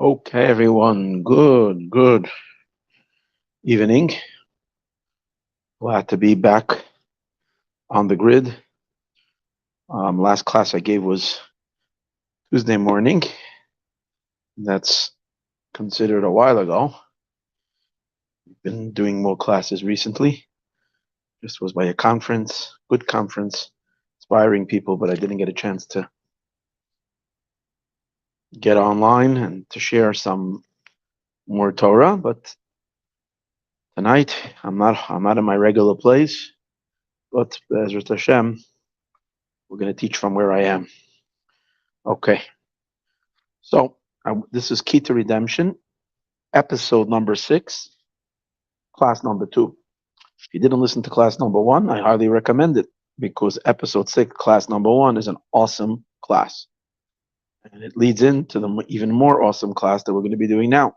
Okay, everyone. Good evening. Glad to be back on the grid. Last class I gave was Tuesday morning. That's considered a while ago. Been doing more classes recently. Just was by a conference, good conference, inspiring people, but I didn't get a chance to get online and to share some more Torah. But tonight I'm not in my regular place. But Bezrat Hashem, we're going to teach from where I am. Okay. So this is Key to Redemption, episode number 6, class number 2. If you didn't listen to class number 1, I highly recommend it because episode 6, class number 1, is an awesome class. And it leads into the even more awesome class that we're going to be doing now.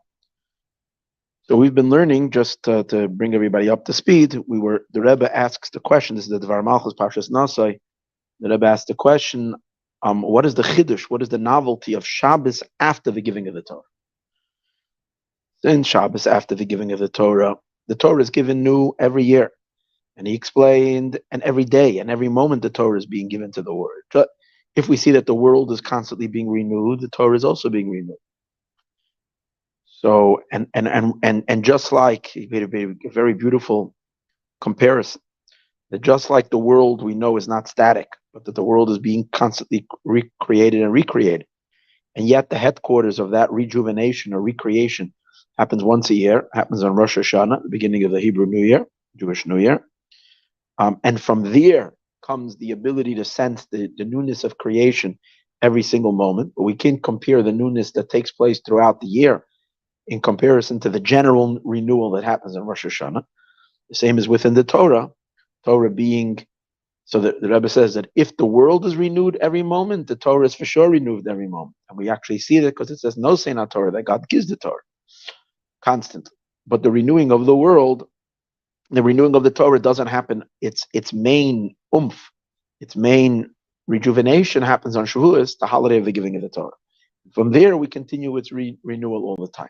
So we've been learning, just to bring everybody up to speed, the Rebbe asks the question, this is the Dvar Malchus, Parshas Naso. The Rebbe asks the question, what is the chidush, what is the novelty of Shabbos after the giving of the Torah? In Shabbos, after the giving of the Torah is given new every year. And he explained, and every day and every moment the Torah is being given to the world. But if we see that the world is constantly being renewed, the Torah is also being renewed. So, and just like, he made a very beautiful comparison, that just like the world we know is not static, but that the world is being constantly recreated and recreated. And yet the headquarters of that rejuvenation or recreation happens once a year, happens on Rosh Hashanah, the beginning of the Hebrew New Year, Jewish New Year. And from there comes the ability to sense the newness of creation every single moment. But we can't compare the newness that takes place throughout the year in comparison to the general renewal that happens in Rosh Hashanah. The same is within the Torah being, so the Rebbe says that if the world is renewed every moment, the Torah is for sure renewed every moment. And we actually see that because it says, no say not Torah, that God gives the Torah constantly. But the renewing of the world, the renewing of the Torah doesn't happen. Its main its main rejuvenation happens on Shavuos, the holiday of the giving of the Torah. From there, we continue its renewal all the time.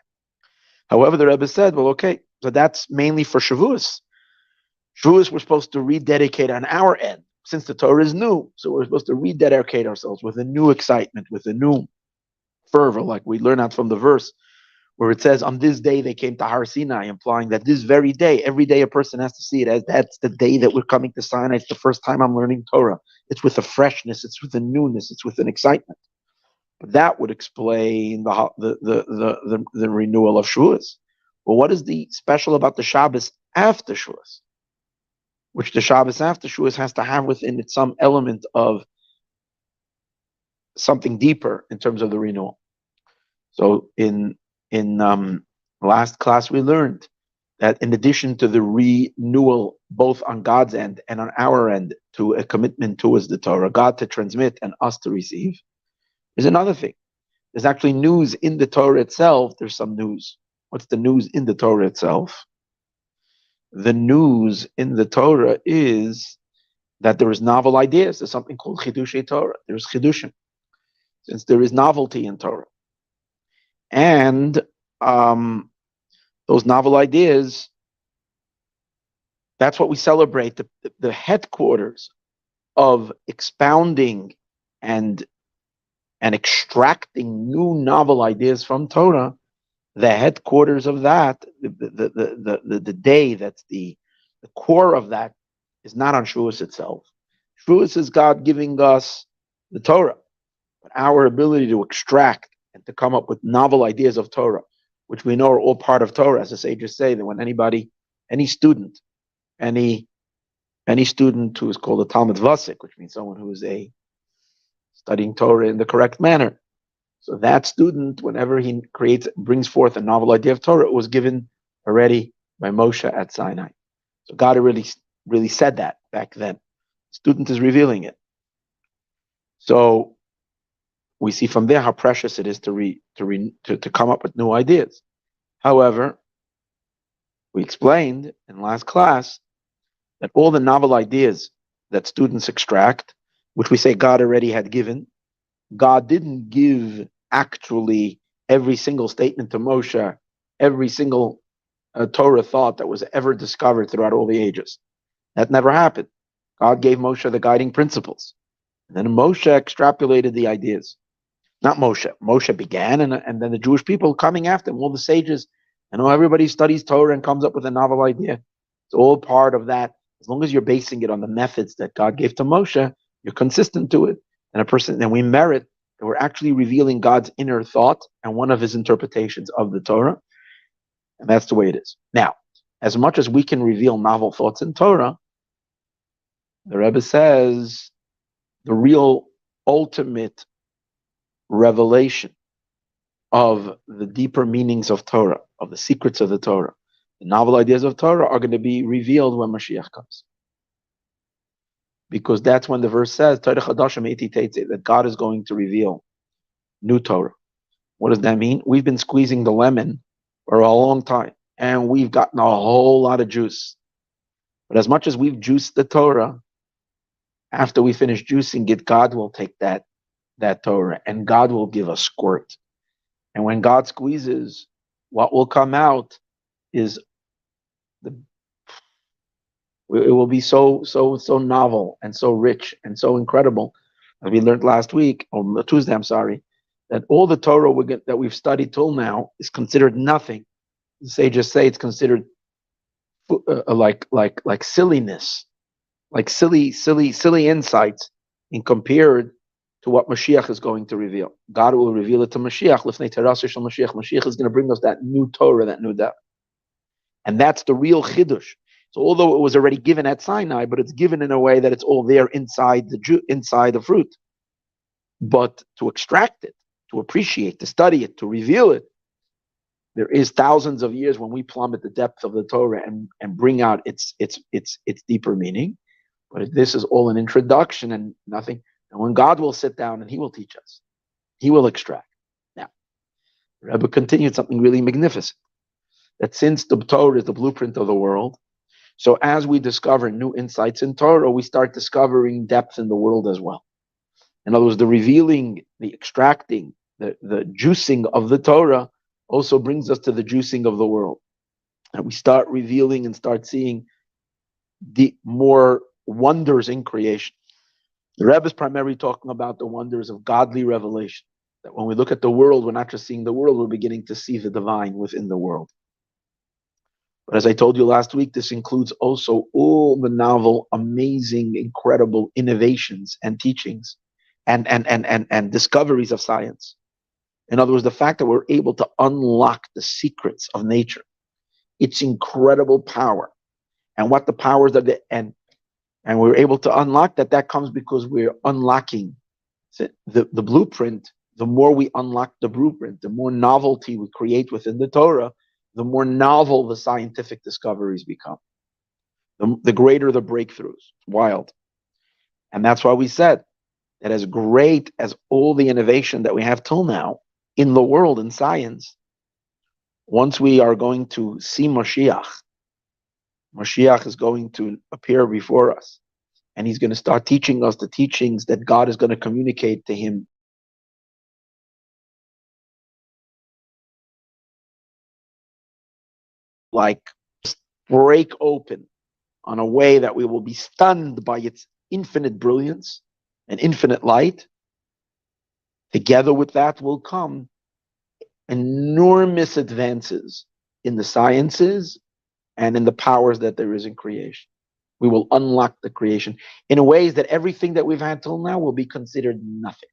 However, the Rebbe said, well, okay, so that's mainly for Shavuos. Shavuos, we're supposed to rededicate on our end, since the Torah is new. So we're supposed to rededicate ourselves with a new excitement, with a new fervor, like we learn out from the verse, where it says, on this day they came to Har Sinai, implying that this very day, every day a person has to see it as that's the day that we're coming to Sinai. It's the first time I'm learning Torah. It's with a freshness, it's with a newness, it's with an excitement. But that would explain the renewal of Shavuos. But what is the special about the Shabbos after Shavuos? Which the Shabbos after Shavuos has to have within it some element of something deeper in terms of the renewal. So in last class we learned that in addition to the renewal both on God's end and on our end to a commitment towards the Torah, God to transmit and us to receive, there's another thing. There's actually news in the Torah itself. There's some news. What's the news in the Torah itself? The news in the Torah is that there is novel ideas. There's something called Chidushei Torah. There's Chidushim, since there is novelty in Torah. And those novel ideas, that's what we celebrate, the headquarters of expounding and extracting new novel ideas from Torah. The headquarters of that, the day that's the core of that, is not on Shavuos itself. Shavuos is God giving us the Torah, but our ability to extract and to come up with novel ideas of Torah, which we know are all part of Torah, as the sages say, that when any student who is called a Talmud Vasik, which means someone who is studying Torah in the correct manner, so that student, whenever he brings forth a novel idea of Torah, it was given already by Moshe at Sinai. So God really said that back then. The student is revealing it. So we see from there how precious it is to come up with new ideas. However, we explained in last class that all the novel ideas that students extract, which we say God already had given, God didn't give actually every single statement to Moshe, every single Torah thought that was ever discovered throughout all the ages. That never happened. God gave Moshe the guiding principles. And then Moshe extrapolated the ideas. Not Moshe. Moshe began, and then the Jewish people coming after him, all the sages, and everybody studies Torah and comes up with a novel idea. It's all part of that. As long as you're basing it on the methods that God gave to Moshe, you're consistent to it. And we merit that we're actually revealing God's inner thought and one of his interpretations of the Torah. And that's the way it is. Now, as much as we can reveal novel thoughts in Torah, the Rebbe says the real ultimate revelation of the deeper meanings of Torah, of the secrets of the Torah, the novel ideas of Torah are going to be revealed when Mashiach comes. Because that's when the verse says, that God is going to reveal new Torah. What does that mean? We've been squeezing the lemon for a long time, and we've gotten a whole lot of juice. But as much as we've juiced the Torah, after we finish juicing it, God will take that Torah, and God will give a squirt. And when God squeezes, what will come out is it will be so novel and so rich and so incredible. As we learned last week, or Tuesday, I'm sorry, that all the Torah that we've studied till now is considered nothing. The sages say it's considered like silliness, like silly insights, in compared to what Mashiach is going to reveal. God will reveal it to Mashiach. Mashiach is going to bring us that new Torah, that new depth. And that's the real Chiddush. So although it was already given at Sinai, but it's given in a way that it's all there inside the fruit. But to extract it, to appreciate, to study it, to reveal it, there is thousands of years when we plummet the depth of the Torah and bring out its deeper meaning. But this is all an introduction and nothing. And when God will sit down and he will teach us, he will extract. Now, the Rebbe continued something really magnificent. That since the Torah is the blueprint of the world, so as we discover new insights in Torah, we start discovering depth in the world as well. In other words, the revealing, the extracting, the juicing of the Torah also brings us to the juicing of the world. And we start revealing and start seeing the more wonders in creation. The Rebbe is primarily talking about the wonders of godly revelation. That when we look at the world, we're not just seeing the world, we're beginning to see the divine within the world. But as I told you last week, this includes also all the novel, amazing, incredible innovations and teachings and discoveries of science. In other words, the fact that we're able to unlock the secrets of nature, its incredible power, and what the powers of and we're able to unlock that comes because we're unlocking the blueprint. The more we unlock the blueprint, the more novelty we create within the Torah, the more novel the scientific discoveries become. The greater the breakthroughs. It's wild. And that's why we said that as great as all the innovation that we have till now in the world, in science, once we are going to see Mashiach is going to appear before us. And he's going to start teaching us the teachings that God is going to communicate to him. Like break open on a way that we will be stunned by its infinite brilliance and infinite light. Together with that will come enormous advances in the sciences and in the powers that there is in creation. We will unlock the creation in ways that everything that we've had till now will be considered nothing.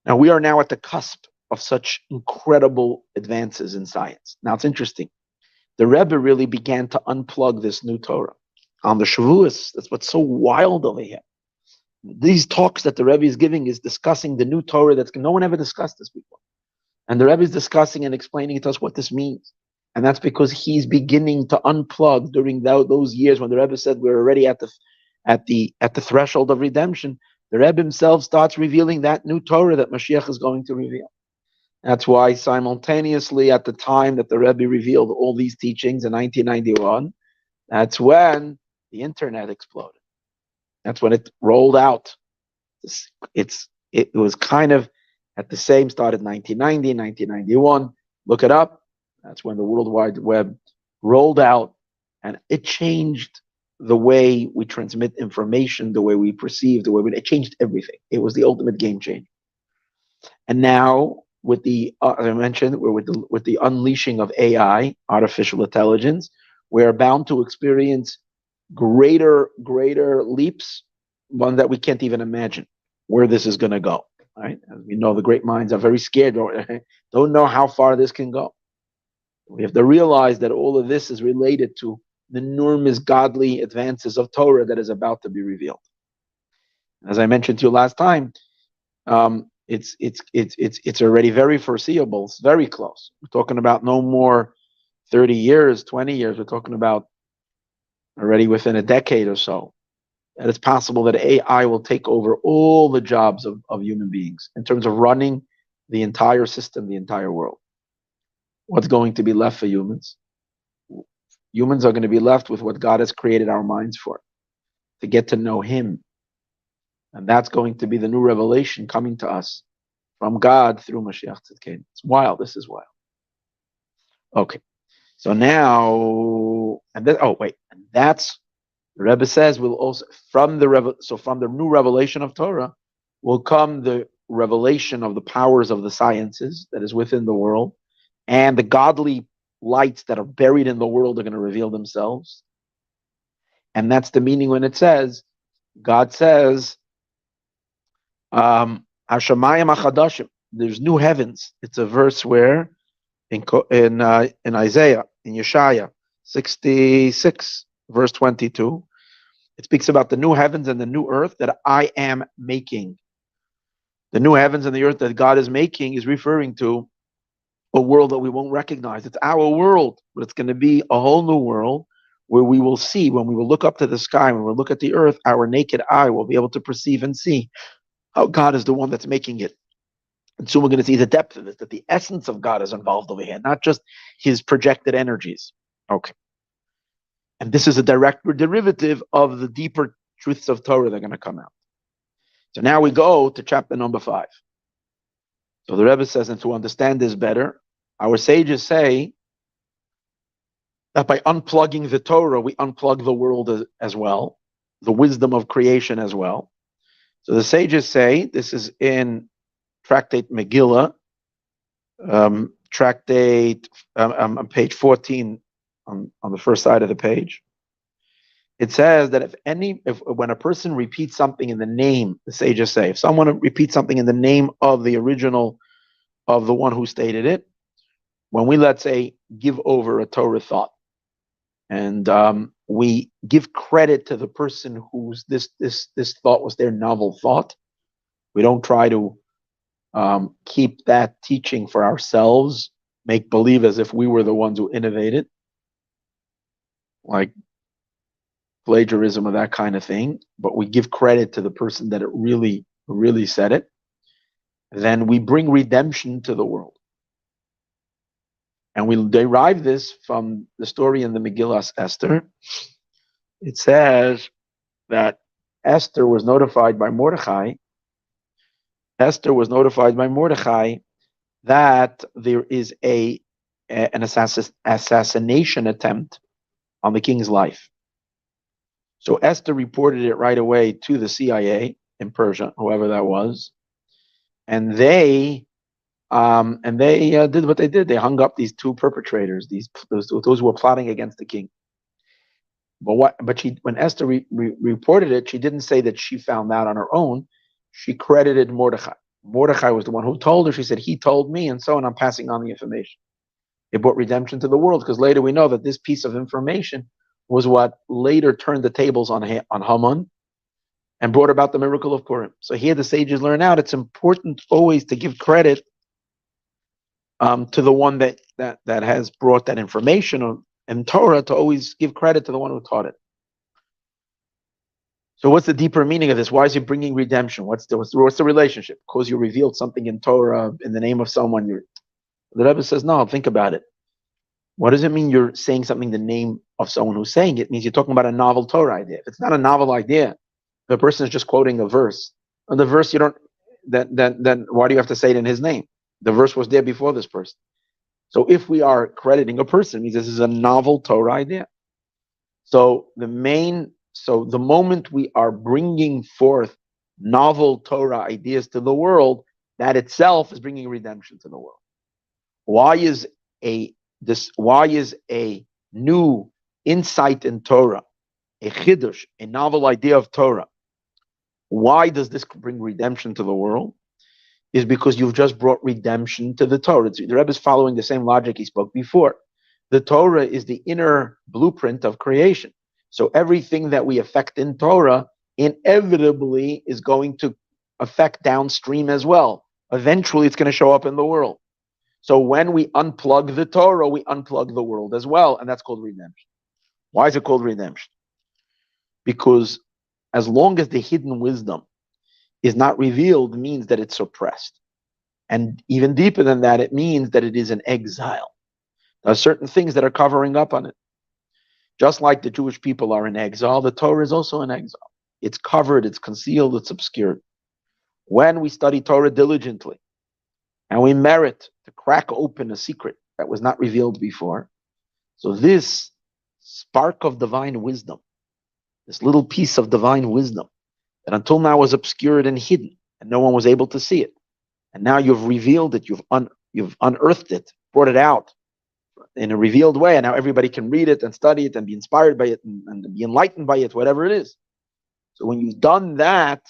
Now, we are now at the cusp of such incredible advances in science. Now, it's interesting. The Rebbe really began to unplug this new Torah on the Shavuos. That's what's so wild over here. These talks that the Rebbe is giving is discussing the new Torah that no one ever discussed this before. And the Rebbe is discussing and explaining to us what this means. And that's because he's beginning to unplug during those years when the Rebbe said we're already at the threshold of redemption. The Rebbe himself starts revealing that new Torah that Mashiach is going to reveal. That's why simultaneously at the time that the Rebbe revealed all these teachings in 1991, that's when the internet exploded. That's when it rolled out. It was kind of At the same started 1990, 1991. Look it up. That's when the World Wide Web rolled out, and it changed the way we transmit information, the way we perceive, it changed everything. It was the ultimate game changer. And now, with the as I mentioned, we're with the unleashing of AI, artificial intelligence, we're bound to experience greater leaps, one that we can't even imagine where this is going to go. Right? As we know, the great minds are very scared, don't know how far this can go. We have to realize that all of this is related to the enormous godly advances of Torah that is about to be revealed. As I mentioned to you last time, it's already very foreseeable. It's very close. We're talking about no more 30 years, 20 years. We're talking about already within a decade or so. And it's possible that AI will take over all the jobs of human beings in terms of running the entire system, the entire world. What's going to be left for humans? Humans are going to be left with what God has created our minds for, to get to know Him. And that's going to be the new revelation coming to us from God through Mashiach Tzidkenu. It's wild. This is wild. Okay. So now, and that's, the Rebbe says, will also, from the new revelation of Torah will come the revelation of the powers of the sciences that is within the world, and the godly lights that are buried in the world are going to reveal themselves. And that's the meaning when it says, God says, Hashamayim achadashim, there's new heavens. It's a verse where in Isaiah, in Yeshaya 66, verse 22, it speaks about the new heavens and the new earth that I am making. The new heavens and the earth that God is making is referring to a world that we won't recognize. It's our world, but it's going to be a whole new world where we will see, when we will look up to the sky, when we look at the earth, our naked eye will be able to perceive and see how God is the one that's making it. And soon we're going to see the depth of it, that the essence of God is involved over here, not just his projected energies. Okay. And this is a direct derivative of the deeper truths of Torah that are going to come out. So now we go to chapter number 5. So the Rebbe says, and to understand this better, our sages say that by unplugging the Torah, we unplug the world as well, the wisdom of creation as well. So the sages say, this is in Tractate Megillah, Tractate on page 14, on the first side of the page. It says that when a person repeats something in the name, the sages say, if someone repeats something in the name of the original, of the one who stated it, when we, let's say, give over a Torah thought, and we give credit to the person whose this thought was their novel thought, we don't try to keep that teaching for ourselves, make believe as if we were the ones who innovated, like plagiarism or that kind of thing, but we give credit to the person that it really said it, then we bring redemption to the world. And we derive this from the story in the Megillah Esther. It says that Esther was notified by Mordechai that there is an assassination attempt on the king's life. So Esther reported it right away to the CIA in Persia, whoever that was, and they did what they did. They hung up these two perpetrators, those who were plotting against the king. But when Esther reported it, she didn't say that she found out on her own. She credited Mordechai. Mordechai was the one who told her. She said, he told me, and so on. I'm passing on the information. It brought redemption to the world, because later we know that this piece of information was what later turned the tables on Haman and brought about the miracle of Purim. So here the sages learn out it's important always to give credit to the one that has brought that information in Torah, to always give credit to the one who taught it. So what's the deeper meaning of this? Why is he bringing redemption? What's the relationship? Because you revealed something in Torah in the name of someone. The Rebbe says, no, think about it. What does it mean you're saying something in the name of someone who's saying it? It means you're talking about a novel Torah idea. If it's not a novel idea, the person is just quoting a verse. And the verse, then why do you have to say it in his name? The verse was there before this person. So if we are crediting a person, it means this is a novel Torah idea. So the moment we are bringing forth novel Torah ideas to the world, that itself is bringing redemption to the world. Why is a new insight in Torah, a chiddush, a novel idea of Torah? Why does this bring redemption to the world? Is because you've just brought redemption to the Torah. The Rebbe is following the same logic he spoke before. The Torah is the inner blueprint of creation. So everything that we affect in Torah inevitably is going to affect downstream as well. Eventually, it's going to show up in the world. So when we unplug the Torah, we unplug the world as well, and that's called redemption. Why is it called redemption? Because as long as the hidden wisdom is not revealed, means that it's suppressed. And even deeper than that, it means that it is an exile. There are certain things that are covering up on it. Just like the Jewish people are in exile, the Torah is also in exile. It's covered, it's concealed, it's obscured. When we study Torah diligently, and we merit to crack open a secret that was not revealed before, so this spark of divine wisdom, this little piece of divine wisdom, that until now was obscured and hidden, and no one was able to see it, and now you've revealed it, you've unearthed it, brought it out in a revealed way, and now everybody can read it and study it and be inspired by it and be enlightened by it, whatever it is. So when you've done that,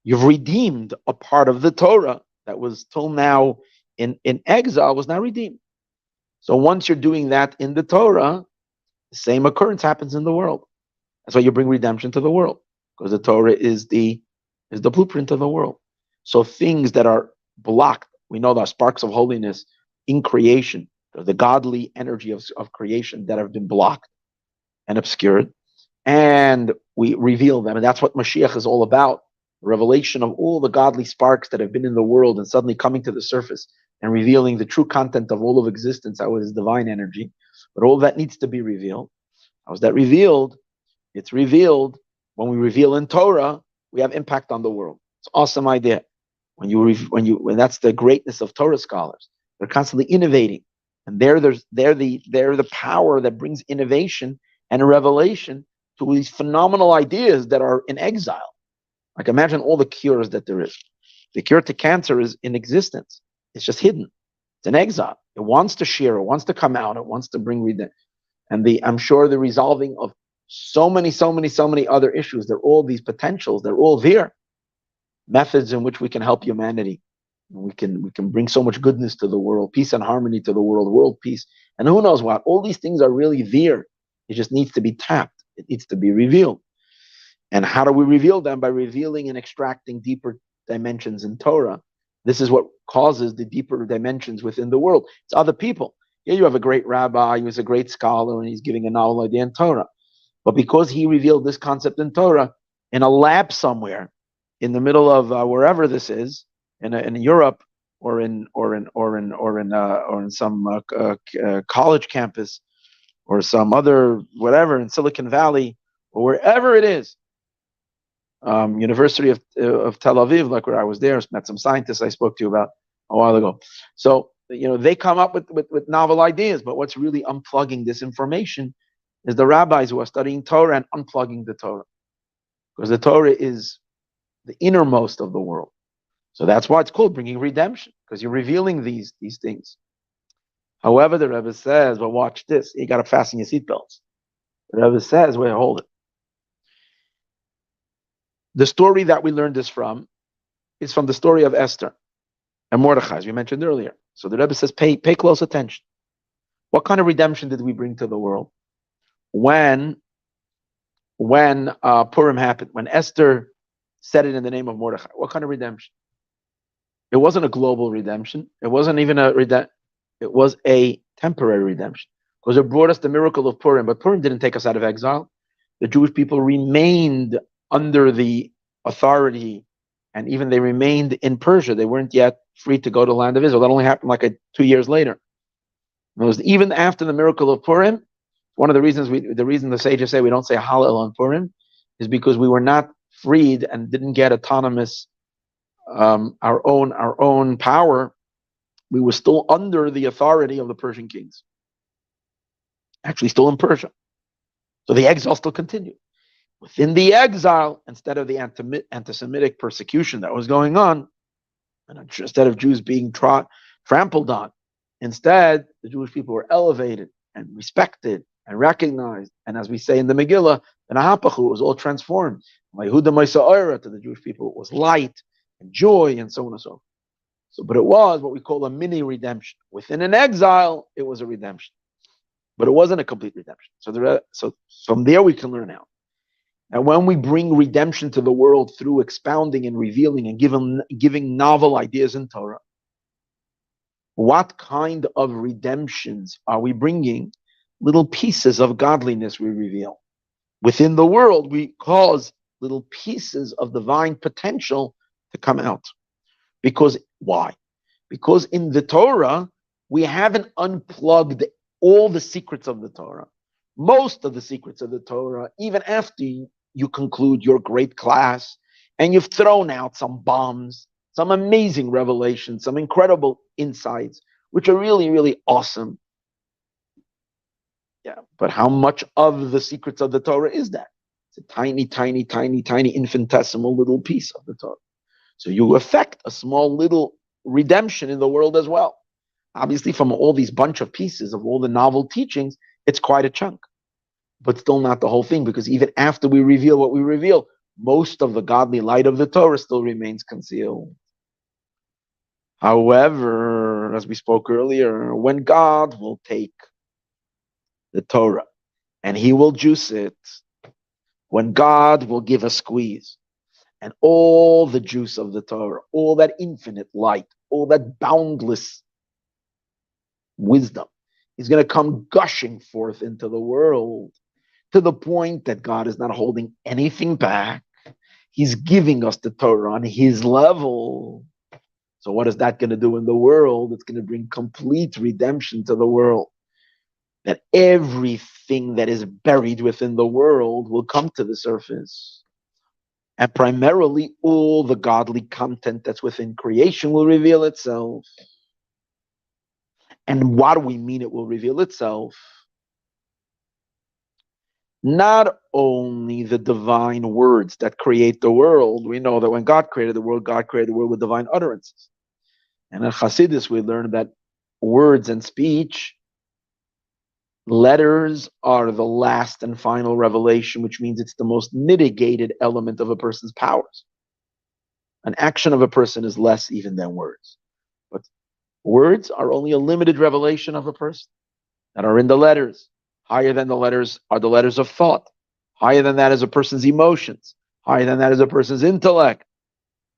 you've redeemed a part of the Torah that was till now in exile, was now redeemed. So once you're doing that in the Torah, the same occurrence happens in the world. That's why you bring redemption to the world, because the Torah is the blueprint of the world. So things that are blocked, we know there are sparks of holiness in creation, the godly energy of creation that have been blocked and obscured, and we reveal them. And that's what Mashiach is all about. Revelation of all the godly sparks that have been in the world and suddenly coming to the surface and revealing the true content of all of existence, that was divine energy. But all that needs to be revealed. How is that revealed? It's revealed when we reveal in Torah, we have impact on the world. It's an awesome idea. When that's the greatness of Torah scholars. They're constantly innovating. And they're the power that brings innovation and a revelation to these phenomenal ideas that are in exile. Like imagine all the cures that there is. The cure to cancer is in existence. It's just hidden. It's in exile. It wants to share. It wants to come out. It wants to bring redemption. And I'm sure the resolving of so many other issues. They're all these potentials. They're all there. Methods in which we can help humanity. We can bring so much goodness to the world, peace and harmony to the world peace. And who knows what? All these things are really there. It just needs to be tapped. It needs to be revealed. And how do we reveal them? By revealing and extracting deeper dimensions in Torah. This is what causes the deeper dimensions within the world. It's other people. Here you have a great rabbi, who's a great scholar, and he's giving a novel idea in Torah. But because he revealed this concept in Torah, in a lab somewhere, in the middle of wherever this is, in Europe or in some college campus or some other whatever in Silicon Valley or wherever it is, University of Tel Aviv, like where I was there, met some scientists I spoke to you about a while ago. So they come up with novel ideas, but what's really unplugging this information is the rabbis who are studying Torah and unplugging the Torah, because the Torah is the innermost of the world. So that's why it's called bringing redemption, because you're revealing these things. However, the Rebbe says, well, watch this. You got to fasten your seatbelts. The Rebbe says, wait, hold it. The story that we learned this from is from the story of Esther and Mordechai, as we mentioned earlier. So the Rebbe says, pay close attention. What kind of redemption did we bring to the world? When Purim happened, when Esther said it in the name of Mordechai, what kind of redemption? It wasn't a global redemption. It wasn't even it was a temporary redemption, because it brought us the miracle of Purim. But Purim didn't take us out of exile. The Jewish people remained under the authority, and even they remained in Persia. They weren't yet free to go to the land of Israel. That only happened like 2 years later. It was even after the miracle of Purim. One of the reasons the sages say we don't say Hallel on Purim is because we were not freed and didn't get autonomous our own power, we were still under the authority of the Persian kings, actually still in Persia. So the exile still continued. Within the exile, instead of the anti-Semitic persecution that was going on, and instead of Jews being trampled on, instead the Jewish people were elevated and respected and recognized. And as we say in the Megillah, the Nahapachu was all transformed. Yehuda Ma'isa to the Jewish people, it was light and joy and so on and so forth. So, but it was what we call a mini redemption. Within an exile, it was a redemption, but it wasn't a complete redemption. So from there we can learn out. And when we bring redemption to the world through expounding and revealing and giving novel ideas in Torah, what kind of redemptions are we bringing? Little pieces of godliness we reveal. Within the world, we cause little pieces of divine potential to come out. Because why? Because in the Torah, we haven't unplugged all the secrets of the Torah. Most of the secrets of the Torah, even after you conclude your great class and you've thrown out some bombs, some amazing revelations, some incredible insights, which are really, really awesome. Yeah, but how much of the secrets of the Torah is that? It's a tiny, tiny, tiny, tiny, infinitesimal little piece of the Torah. So you affect a small little redemption in the world as well. Obviously, from all these bunch of pieces of all the novel teachings, it's quite a chunk, but still not the whole thing, because even after we reveal what we reveal, most of the godly light of the Torah still remains concealed. However, as we spoke earlier, when God will take the Torah and he will juice it, when God will give a squeeze, and all the juice of the Torah, all that infinite light, all that boundless wisdom is going to come gushing forth into the world, to the point that God is not holding anything back. He's giving us the Torah on his level. So what is that going to do in the world? It's going to bring complete redemption to the world. That everything that is buried within the world will come to the surface. And primarily, all the godly content that's within creation will reveal itself. And what do we mean it will reveal itself? Not only the divine words that create the world. We know that when God created the world with divine utterances. And in Hasidus, we learn that words and speech, letters are the last and final revelation, which means it's the most mitigated element of a person's powers. An action of a person is less even than words. But words are only a limited revelation of a person that are in the letters. Higher than the letters are the letters of thought. Higher than that is a person's emotions. Higher than that is a person's intellect.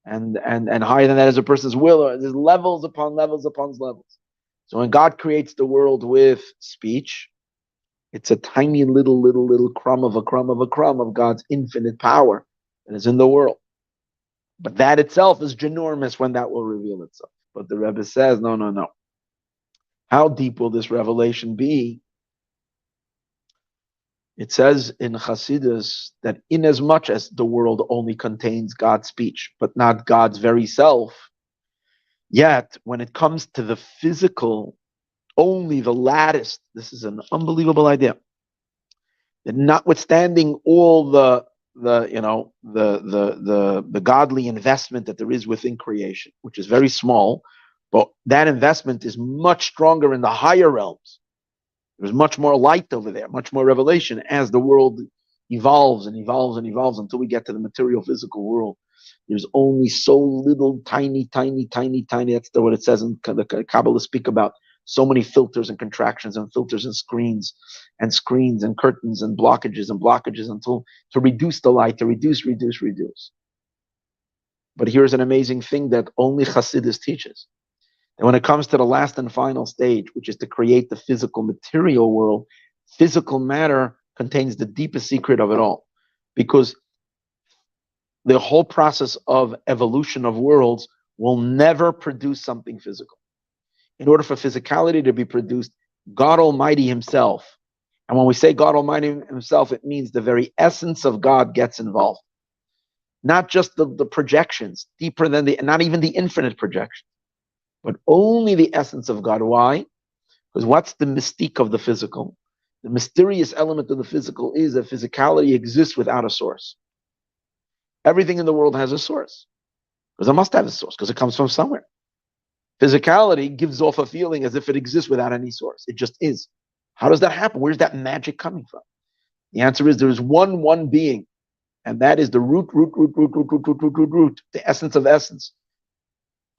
And higher than that is a person's will. There's levels upon levels upon levels. So when God creates the world with speech, it's a tiny little crumb of a crumb of a crumb of God's infinite power that is in the world. But that itself is ginormous when that will reveal itself. But the Rebbe says, no. How deep will this revelation be? It says in Hasidus that inasmuch as the world only contains God's speech, but not God's very self, yet when it comes to the physical, only the lattice, this is an unbelievable idea, that notwithstanding all the godly investment that there is within creation, which is very small, but that investment is much stronger in the higher realms. There's much more light over there, much more revelation as the world evolves and evolves and evolves until we get to the material physical world. There's only so little tiny. That's what it says in the Kabbalah speak about. So many filters and contractions and filters and screens and curtains and blockages until to reduce the light, to reduce. But here's an amazing thing that only Hasidus teaches. And when it comes to the last and final stage, which is to create the physical material world, physical matter contains the deepest secret of it all. Because the whole process of evolution of worlds will never produce something physical. In order for physicality to be produced, God Almighty himself, and when we say God Almighty himself, it means the very essence of God gets involved. not just the projections, deeper than not even the infinite projections, but only the essence of God. Why? Because what's the mystique of the physical? The mysterious element of the physical is that physicality exists without a source. Everything in the world has a source, because it must have a source, because it comes from somewhere. Physicality gives off a feeling as if it exists without any source. It just is. How does that happen? Where's that magic coming from? The answer is there is one being, and that is the root, the essence of essence,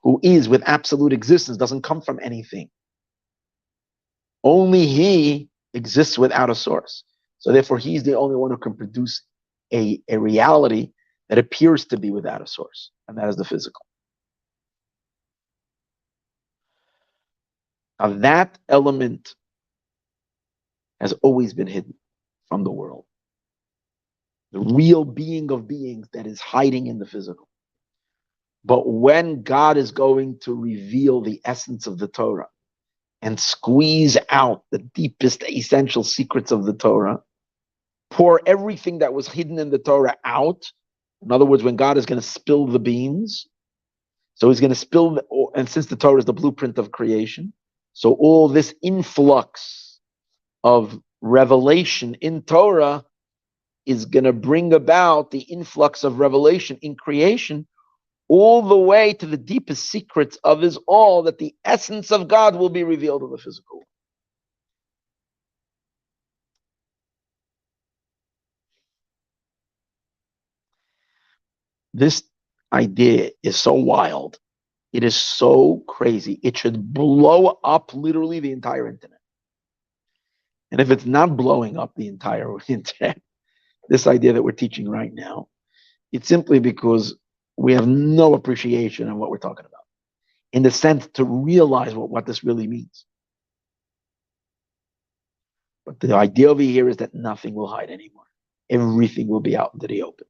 who is with absolute existence, doesn't come from anything. Only he exists without a source. So therefore, he's the only one who can produce a reality that appears to be without a source, and that is the physical. Now that element has always been hidden from the world. The real being of beings that is hiding in the physical. But when God is going to reveal the essence of the Torah and squeeze out the deepest essential secrets of the Torah, pour everything that was hidden in the Torah out. In other words, when God is going to spill the beans, so he's going to spill, and since the Torah is the blueprint of creation, so all this influx of revelation in Torah is going to bring about the influx of revelation in creation, all the way to the deepest secrets of his all, that the essence of God will be revealed in the physical world. This idea is so wild. It is so crazy. It should blow up literally the entire internet. And if it's not blowing up the entire internet, this idea that we're teaching right now, it's simply because we have no appreciation of what we're talking about, in the sense to realize what this really means. But the idea over here is that nothing will hide anymore. Everything will be out into the open.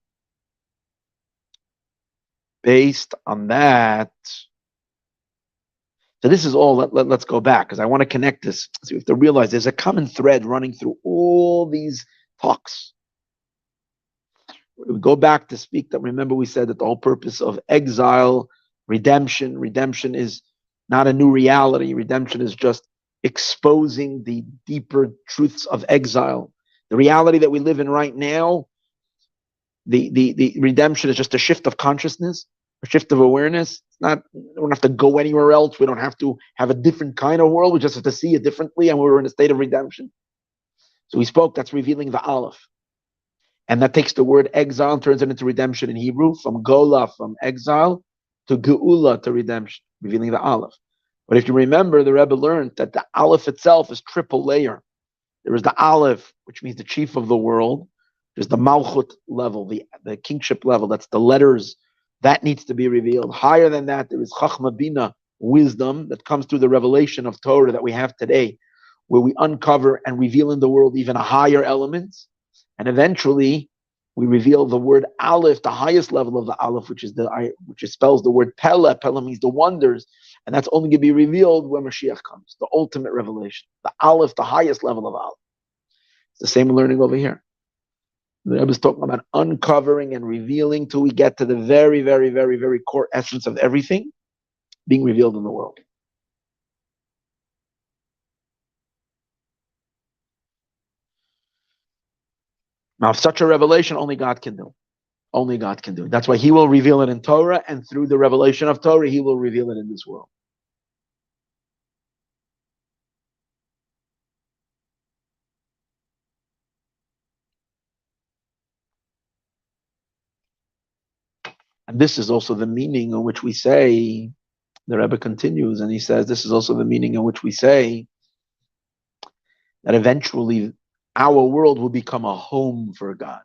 Based on that, so this is all, let's go back, because I want to connect this. So you have to realize there's a common thread running through all these talks. We go back to speak that, remember we said that the whole purpose of exile, redemption is not a new reality. Redemption is just exposing the deeper truths of exile. The reality that we live in right now, the redemption is just a shift of consciousness, a shift of awareness. It's not, we don't have to go anywhere else. We don't have to have a different kind of world. We just have to see it differently, and we're in a state of redemption. So we spoke, that's revealing the Aleph. And that takes the word exile and turns it into redemption in Hebrew, from Gola, from exile, to Geula, to redemption, revealing the Aleph. But if you remember, the Rebbe learned that the Aleph itself is triple layer. There is the Aleph, which means the chief of the world. There's the Malchut level, the kingship level. That's the letters. That needs to be revealed. Higher than that, there is Chachma Bina, wisdom, that comes through the revelation of Torah that we have today, where we uncover and reveal in the world even a higher elements. And eventually, we reveal the word Aleph, the highest level of the Aleph, which spells the word Pele. Pele means the wonders, and that's only going to be revealed when Mashiach comes, the ultimate revelation. The Aleph, the highest level of Aleph. It's the same learning over here. The Rebbe is talking about uncovering and revealing till we get to the very, very, very, very core essence of everything being revealed in the world. Now, such a revelation only God can do. Only God can do it. That's why he will reveal it in Torah, and through the revelation of Torah, he will reveal it in this world. And this is also the meaning in which we say, the Rebbe continues, and he says, this is also the meaning in which we say that eventually our world will become a home for God.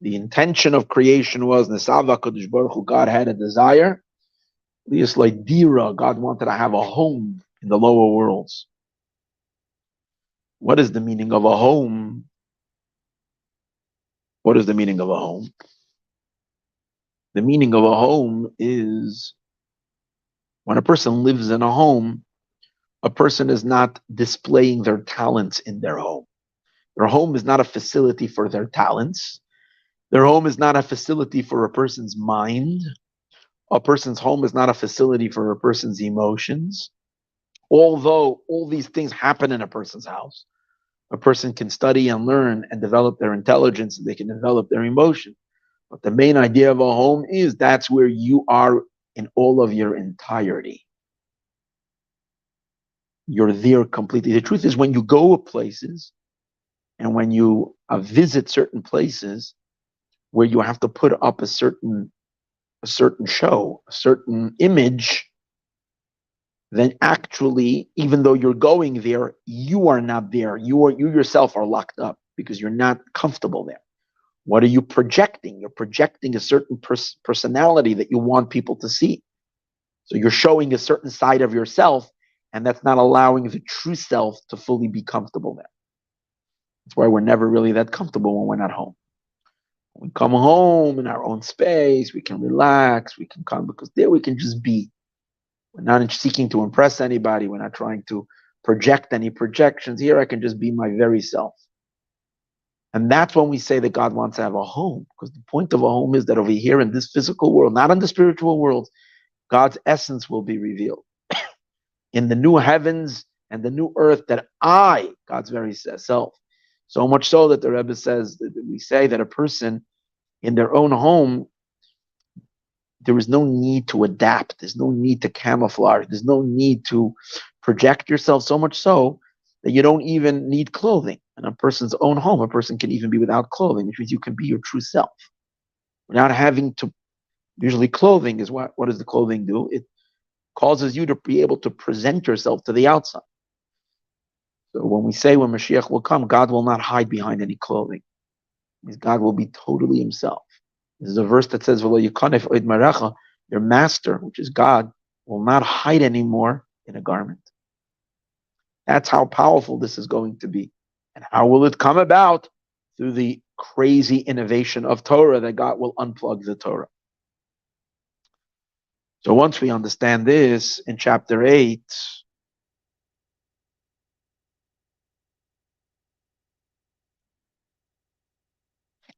The intention of creation was, Nesava Kadosh Baruch Hu, God had a desire. Just like Dira, God wanted to have a home in the lower worlds. What is the meaning of a home? What is the meaning of a home? The meaning of a home is when a person lives in a home, a person is not displaying their talents in their home. Their home is not a facility for their talents. Their home is not a facility for a person's mind. A person's home is not a facility for a person's emotions. Although all these things happen in a person's house, a person can study and learn and develop their intelligence, and they can develop their emotion. But the main idea of a home is that's where you are in all of your entirety. You're there completely. The truth is, when you go places and when you visit certain places where you have to put up a certain show, a certain image, then actually, even though you're going there, you are not there. You yourself are locked up because you're not comfortable there. What are you projecting? You're projecting a certain personality that you want people to see. So you're showing a certain side of yourself, and that's not allowing the true self to fully be comfortable there. That's why we're never really that comfortable when we're not home. When we come home in our own space, we can relax, we can come, because there we can just be. We're not seeking to impress anybody. We're not trying to project any projections. Here I can just be my very self. And that's when we say that God wants to have a home, because the point of a home is that over here in this physical world, not in the spiritual world, God's essence will be revealed. In the new heavens and the new earth that God's very self. So much so that the Rebbe says, that we say that a person in their own home, there is no need to adapt. There's no need to camouflage. There's no need to project yourself, so much so that you don't even need clothing. In a person's own home, a person can even be without clothing, which means you can be your true self without having to. Usually clothing is what does the clothing do? It causes you to be able to present yourself to the outside. So when we say when Mashiach will come, God will not hide behind any clothing. God will be totally himself. There's a verse that says, your master, which is God, will not hide anymore in a garment. That's how powerful this is going to be. And how will it come about? Through the crazy innovation of Torah, that God will unplug the Torah. So once we understand this, in chapter 8,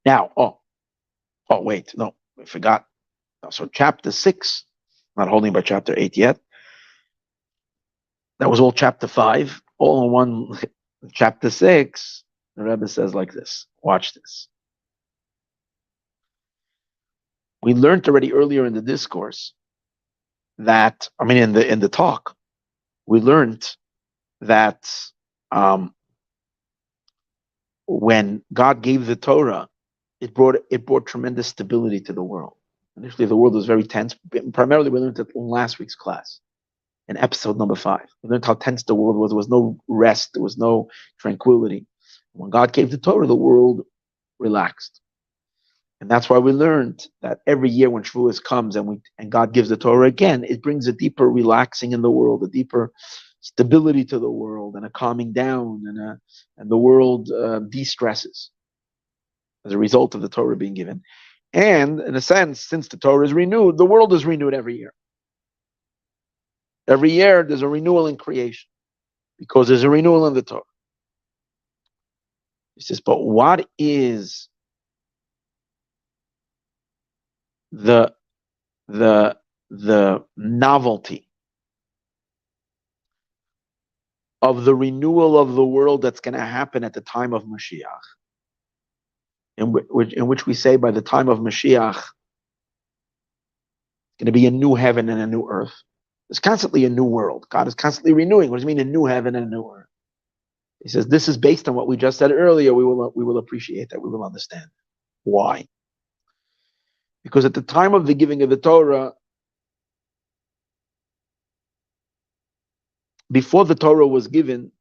now, wait, no, I forgot. So chapter 6, not holding by chapter 8 yet. That was all chapter 5, all in one. Chapter 6, the Rebbe says like this. Watch this. We learned already earlier in the discourse that, in the talk, we learned that when God gave the Torah, it brought tremendous stability to the world. Initially, the world was very tense. Primarily, we learned it in last week's class, in episode number 5. We learned how tense the world was. There was no rest. There was no tranquility. When God gave the Torah, the world relaxed. And that's why we learned that every year when Shavuos comes and God gives the Torah again, it brings a deeper relaxing in the world, a deeper stability to the world, and a calming down, and the world de-stresses as a result of the Torah being given. And in a sense, since the Torah is renewed, the world is renewed every year. Every year there's a renewal in creation because there's a renewal in the Torah. He says, but what is the novelty of the renewal of the world that's going to happen at the time of Mashiach? In which we say by the time of Mashiach, it's going to be a new heaven and a new earth. There's constantly a new world. God is constantly renewing. What does it mean, a new heaven and a new earth? He says this is based on what we just said earlier. We will appreciate that. We will understand why. Because at the time of the giving of the Torah, before the Torah was given,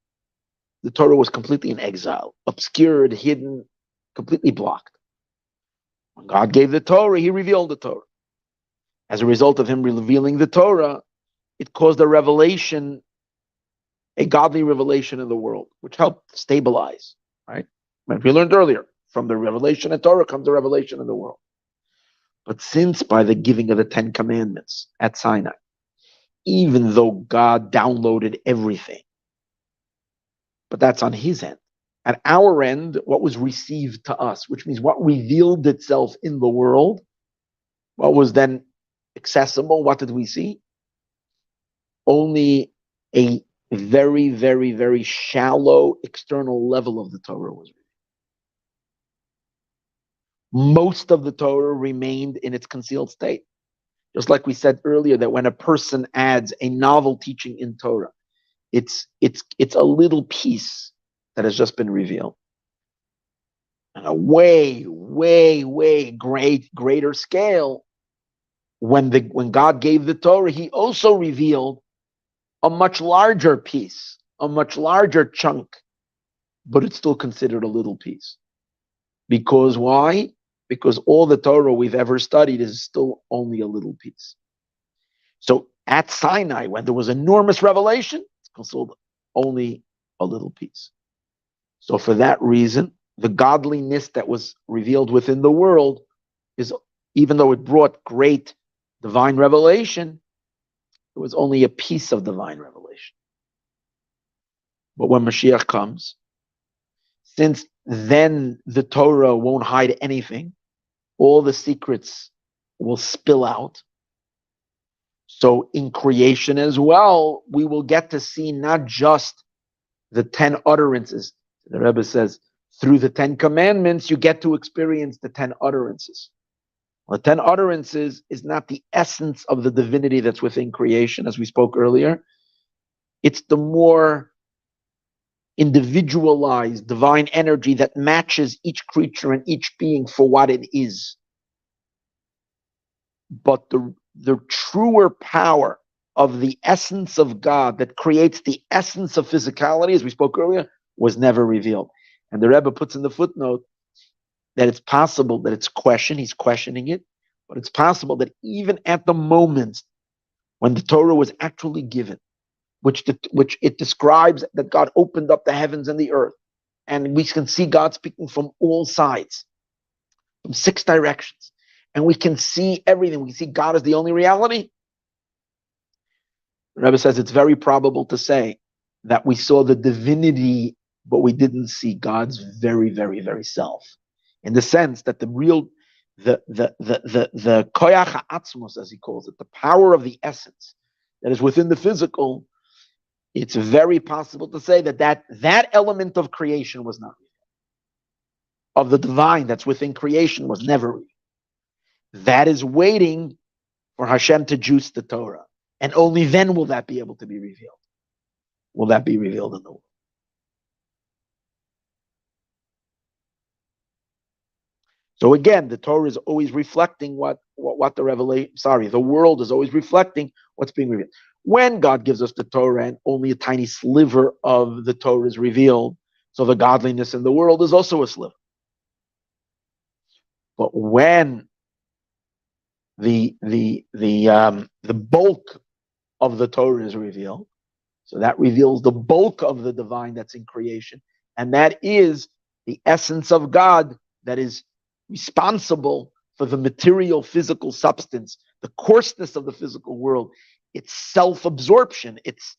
the Torah was completely in exile, obscured, hidden, completely blocked. When God gave the Torah, he revealed the Torah. As a result of him revealing the Torah, it caused a revelation, a godly revelation in the world, which helped stabilize, right? But we learned earlier, from the revelation of Torah comes the revelation in the world. But since by the giving of the 10 Commandments at Sinai, even though God downloaded everything, but that's on his end. At our end, what was received to us, which means what revealed itself in the world, what was then accessible, what did we see? Only a very, very, very shallow external level of the Torah was revealed. Most of the Torah remained in its concealed state. Just like we said earlier, that when a person adds a novel teaching in Torah, it's a little piece that has just been revealed. On a way, way, way greater scale, when God gave the Torah, He also revealed a much larger piece, a much larger chunk, but it's still considered a little piece. Because why? Because all the Torah we've ever studied is still only a little piece. So at Sinai, when there was enormous revelation, it's considered only a little piece. So for that reason, the godliness that was revealed within the world is, even though it brought great divine revelation, it was only a piece of divine revelation. But when Mashiach comes, since then the Torah won't hide anything, all the secrets will spill out. So in creation as well, we will get to see not just the 10 utterances. The Rebbe says, through the 10 commandments, you get to experience the 10 utterances. Well, the 10 utterances is not the essence of the divinity that's within creation, as we spoke earlier. It's the more individualized divine energy that matches each creature and each being for what it is. But the truer power of the essence of God that creates the essence of physicality, as we spoke earlier, was never revealed. And the Rebbe puts in the footnote that it's possible that it's he's questioning it, but it's possible that even at the moment when the Torah was actually given, which it describes that God opened up the heavens and the earth, and we can see God speaking from all sides, from 6 directions, and we can see everything. We see God as the only reality. The Rebbe says it's very probable to say that we saw the divinity, but we didn't see God's very, very, very self. In the sense that the koyach ha'atzmos, as he calls it, the power of the essence that is within the physical, it's very possible to say that element of creation was not revealed. Of the divine that's within creation was never revealed. That is waiting for Hashem to juice the Torah. And only then will that be able to be revealed. Will that be revealed in the world? So again, the Torah is always reflecting what the world is always reflecting what's being revealed. When God gives us the Torah and only a tiny sliver of the Torah is revealed, so the godliness in the world is also a sliver. But when the bulk of the Torah is revealed, so that reveals the bulk of the divine that's in creation, and that is the essence of God that is responsible for the material physical substance, the coarseness of the physical world, its self-absorption, its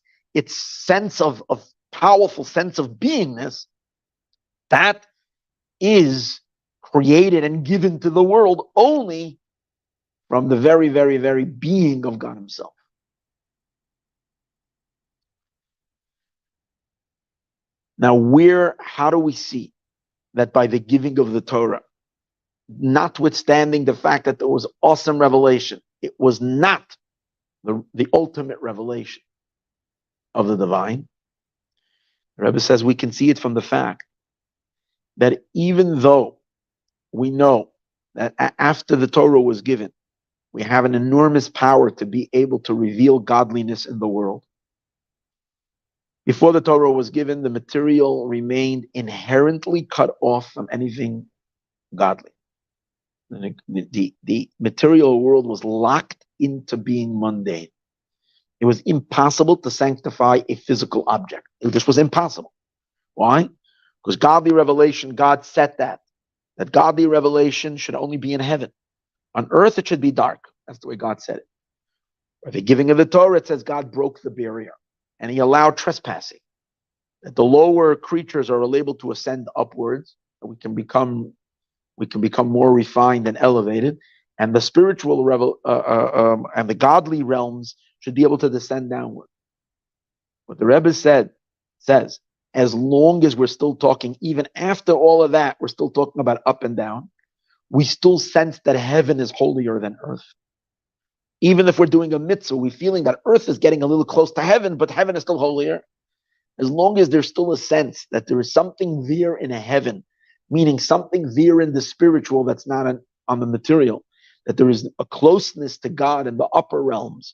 sense of powerful sense of beingness, that is created and given to the world only from the very, very, very being of God Himself. Now, how do we see that by the giving of the Torah, notwithstanding the fact that there was awesome revelation, it was not the ultimate revelation of the divine? The Rebbe says we can see it from the fact that even though we know that after the Torah was given, we have an enormous power to be able to reveal godliness in the world. Before the Torah was given, the material remained inherently cut off from anything godly. The material world was locked into being mundane. It was impossible to sanctify a physical object. This was impossible. Why? Because godly revelation, God set that godly revelation should only be in heaven. On earth, it should be dark. That's the way God said it. By the giving of the Torah, it says God broke the barrier and He allowed trespassing. that the lower creatures are able to ascend upwards, and we can become more refined and elevated, and the spiritual and the godly realms should be able to descend downward. What the Rebbe says, as long as we're still talking, even after all of that, we're still talking about up and down, we still sense that heaven is holier than earth. Even if we're doing a mitzvah, we're feeling that earth is getting a little close to heaven, but heaven is still holier. As long as there's still a sense that there is something there in a heaven, meaning something there in the spiritual that's not on the material, that there is a closeness to God in the upper realms,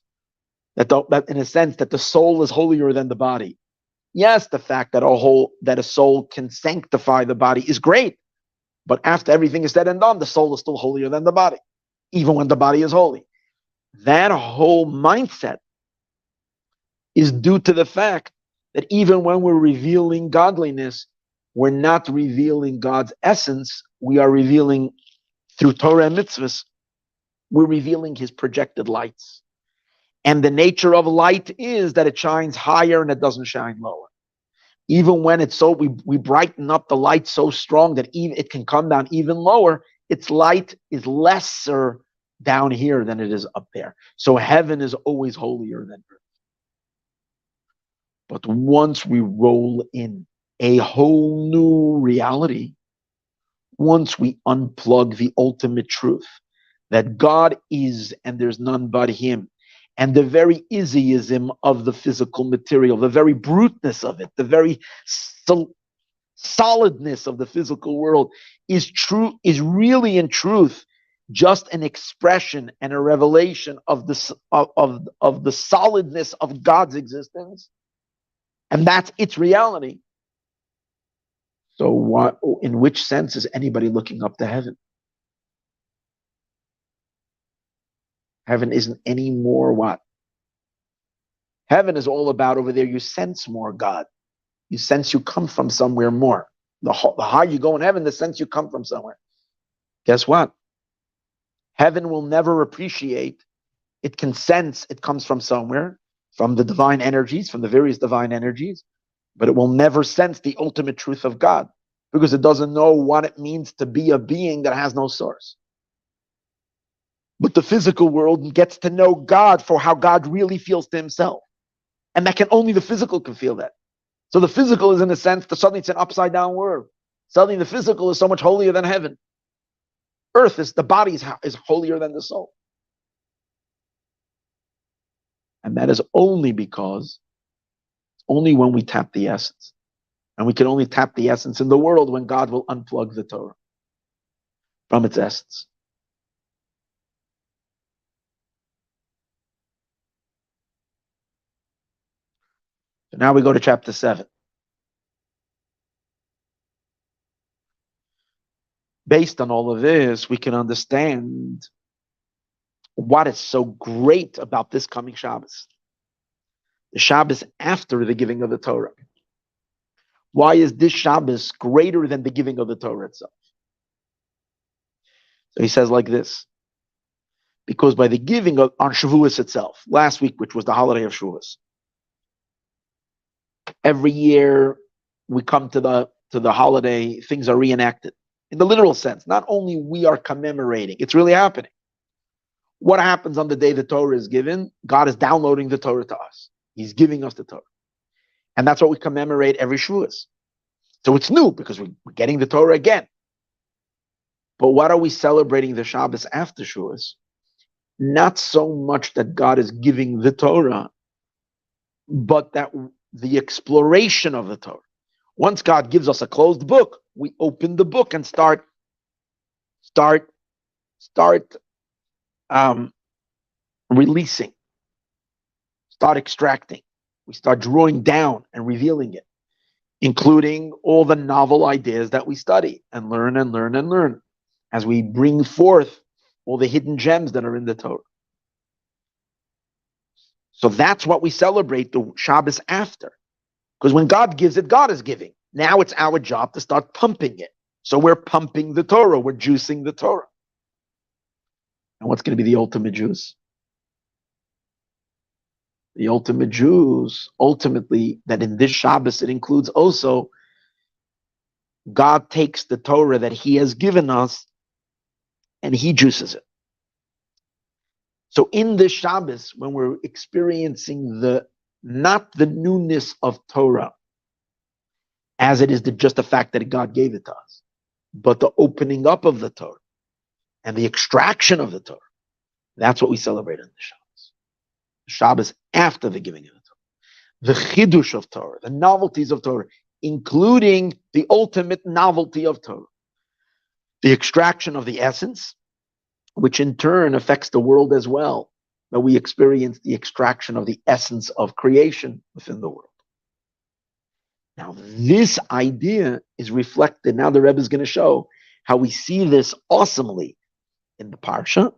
that in a sense that the soul is holier than the body. Yes, the fact that a soul can sanctify the body is great, but after everything is said and done, the soul is still holier than the body, even when the body is holy. That whole mindset is due to the fact that even when we're revealing godliness, we're not revealing God's essence. We are revealing, through Torah and mitzvahs, we're revealing his projected lights. And the nature of light is that it shines higher and it doesn't shine lower. Even when it's so, we brighten up the light so strong that even it can come down even lower, its light is lesser down here than it is up there. So heaven is always holier than earth. But once we roll in a whole new reality, once we unplug the ultimate truth that God is and there's none but him, and the very ism of the physical material, the very bruteness of it, the very solidness of the physical world is really in truth just an expression and a revelation of the solidness of God's existence, and that's its reality. So in which sense is anybody looking up to heaven? Heaven isn't any more what? Heaven is all about over there, you sense more God. You sense you come from somewhere more. The higher you go in heaven, the sense you come from somewhere. Guess what? Heaven will never appreciate. It can sense it comes from somewhere, from the divine energies, from the various divine energies, but it will never sense the ultimate truth of God because it doesn't know what it means to be a being that has no source. But the physical world gets to know God for how God really feels to himself. And that only the physical can feel that. So the physical is, in a sense, suddenly it's an upside down world. Suddenly the physical is so much holier than heaven. The body is holier than the soul. And that is only when we tap the essence. And we can only tap the essence in the world when God will unplug the Torah from its essence. So now we go to chapter 7. Based on all of this, we can understand what is so great about this coming Shabbos. The Shabbos after the giving of the Torah. Why is this Shabbos greater than the giving of the Torah itself? So he says like this. Because by the giving on Shavuos itself, last week, which was the holiday of Shavuos, every year we come to the holiday, things are reenacted. In the literal sense, not only we are commemorating, it's really happening. What happens on the day the Torah is given? God is downloading the Torah to us. He's giving us the Torah. And that's what we commemorate every Shavuos. So it's new because we're getting the Torah again. But what are we celebrating the Shabbos after Shavuos? Not so much that God is giving the Torah, but that the exploration of the Torah. Once God gives us a closed book, we open the book and start releasing, start extracting. We start drawing down and revealing it, including all the novel ideas that we study and learn and learn and learn as we bring forth all the hidden gems that are in the Torah. So that's what we celebrate the Shabbos after. Because when God gives it, God is giving. Now it's our job to start pumping it. So we're pumping the Torah. We're juicing the Torah. And what's going to be the ultimate juice? the ultimate Jews, ultimately, that in this Shabbos it includes also God takes the Torah that He has given us and He juices it. So in this Shabbos, when we're experiencing not the newness of Torah, as it is just the fact that God gave it to us, but the opening up of the Torah and the extraction of the Torah, that's what we celebrate on the Shabbos. The Shabbos after the giving of the Torah. The Chidush of Torah, the novelties of Torah, including the ultimate novelty of Torah. The extraction of the essence, which in turn affects the world as well. That we experience the extraction of the essence of creation within the world. Now, this idea is reflected. Now, the Rebbe is going to show how we see this awesomely in the Parsha.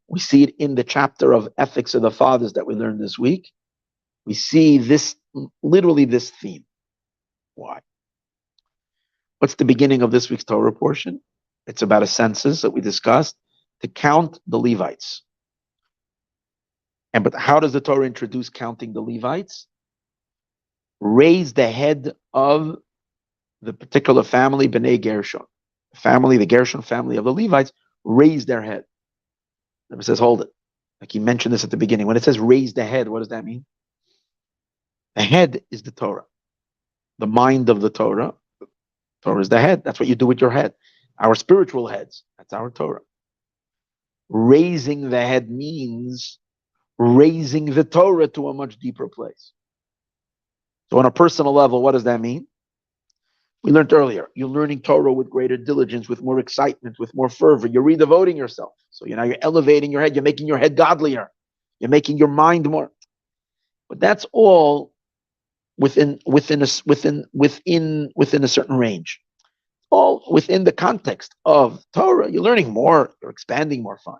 We see it in the chapter of Ethics of the Fathers that we learned this week. We see this, literally this theme. Why? What's the beginning of this week's Torah portion? It's about a census that we discussed to count the Levites. But how does the Torah introduce counting the Levites? Raise the head of the particular family, Bnei Gershon. The Gershon family of the Levites, raise their head. It says, hold it. Like he mentioned this at the beginning. When it says raise the head, what does that mean? The head is the Torah. The mind of the Torah. The Torah is the head. That's what you do with your head. Our spiritual heads. That's our Torah. Raising the head means raising the Torah to a much deeper place. So on a personal level, what does that mean? We learned earlier, you're learning Torah with greater diligence, with more excitement, with more fervor. You're redevoting yourself. So you're elevating your head. You're making your head godlier. You're making your mind more. But that's all within a certain range. All within the context of Torah. You're learning more. You're expanding more. Fine.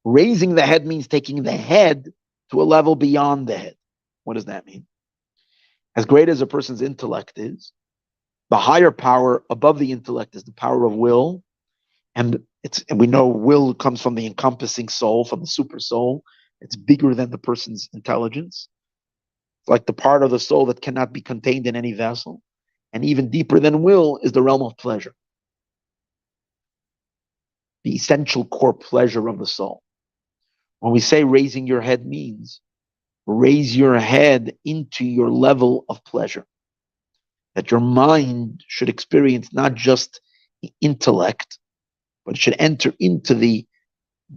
Raising the head means taking the head to a level beyond the head. What does that mean? As great as a person's intellect is, the higher power above the intellect is the power of will. And we know will comes from the encompassing soul, from the super soul. It's bigger than the person's intelligence. It's like the part of the soul that cannot be contained in any vessel. And even deeper than will is the realm of pleasure. The essential core pleasure of the soul. When we say raising your head means raise your head into your level of pleasure. That your mind should experience not just the intellect, but it should enter into the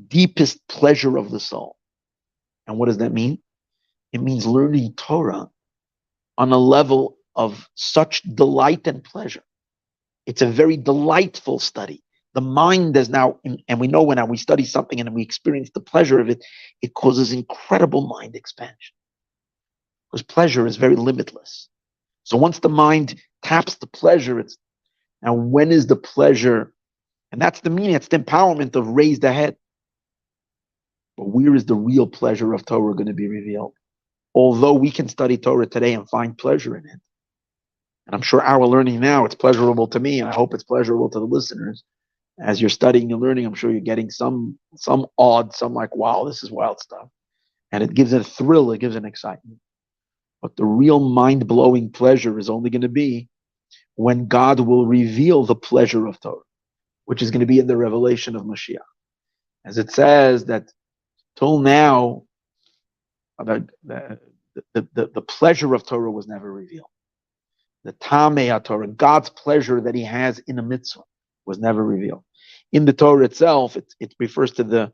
deepest pleasure of the soul. And what does that mean? It means learning Torah on a level of such delight and pleasure. It's a very delightful study. The mind is now, and we know when we study something and we experience the pleasure of it, it causes incredible mind expansion. Because pleasure is very limitless. So once the mind taps the pleasure, now when is the pleasure? And that's the meaning, it's the empowerment of raise the head. But where is the real pleasure of Torah going to be revealed? Although we can study Torah today and find pleasure in it. And I'm sure our learning now, it's pleasurable to me, and I hope it's pleasurable to the listeners. As you're studying and learning, I'm sure you're getting some odd, some like, wow, this is wild stuff. And it gives it a thrill, it gives an excitement. But the real mind-blowing pleasure is only going to be when God will reveal the pleasure of Torah, which is going to be in the revelation of Mashiach. As it says that till now, about the pleasure of Torah was never revealed. The Tamei Torah, God's pleasure that He has in a mitzvah, was never revealed. In the Torah itself, it refers to the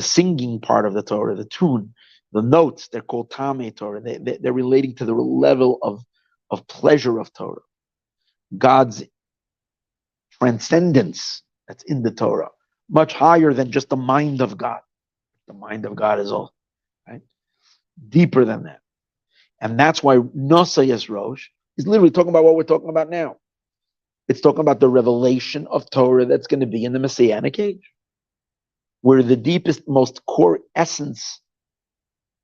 singing part of the Torah, the tune, the notes. They're called Tamei Torah. They're relating to the level of pleasure of Torah. God's transcendence that's in the Torah, much higher than just the mind of God. The mind of God is all right, deeper than that. And that's why Naso Rosh is literally talking about what we're talking about now. It's talking about the revelation of Torah that's going to be in the Messianic age, where the deepest, most core essence,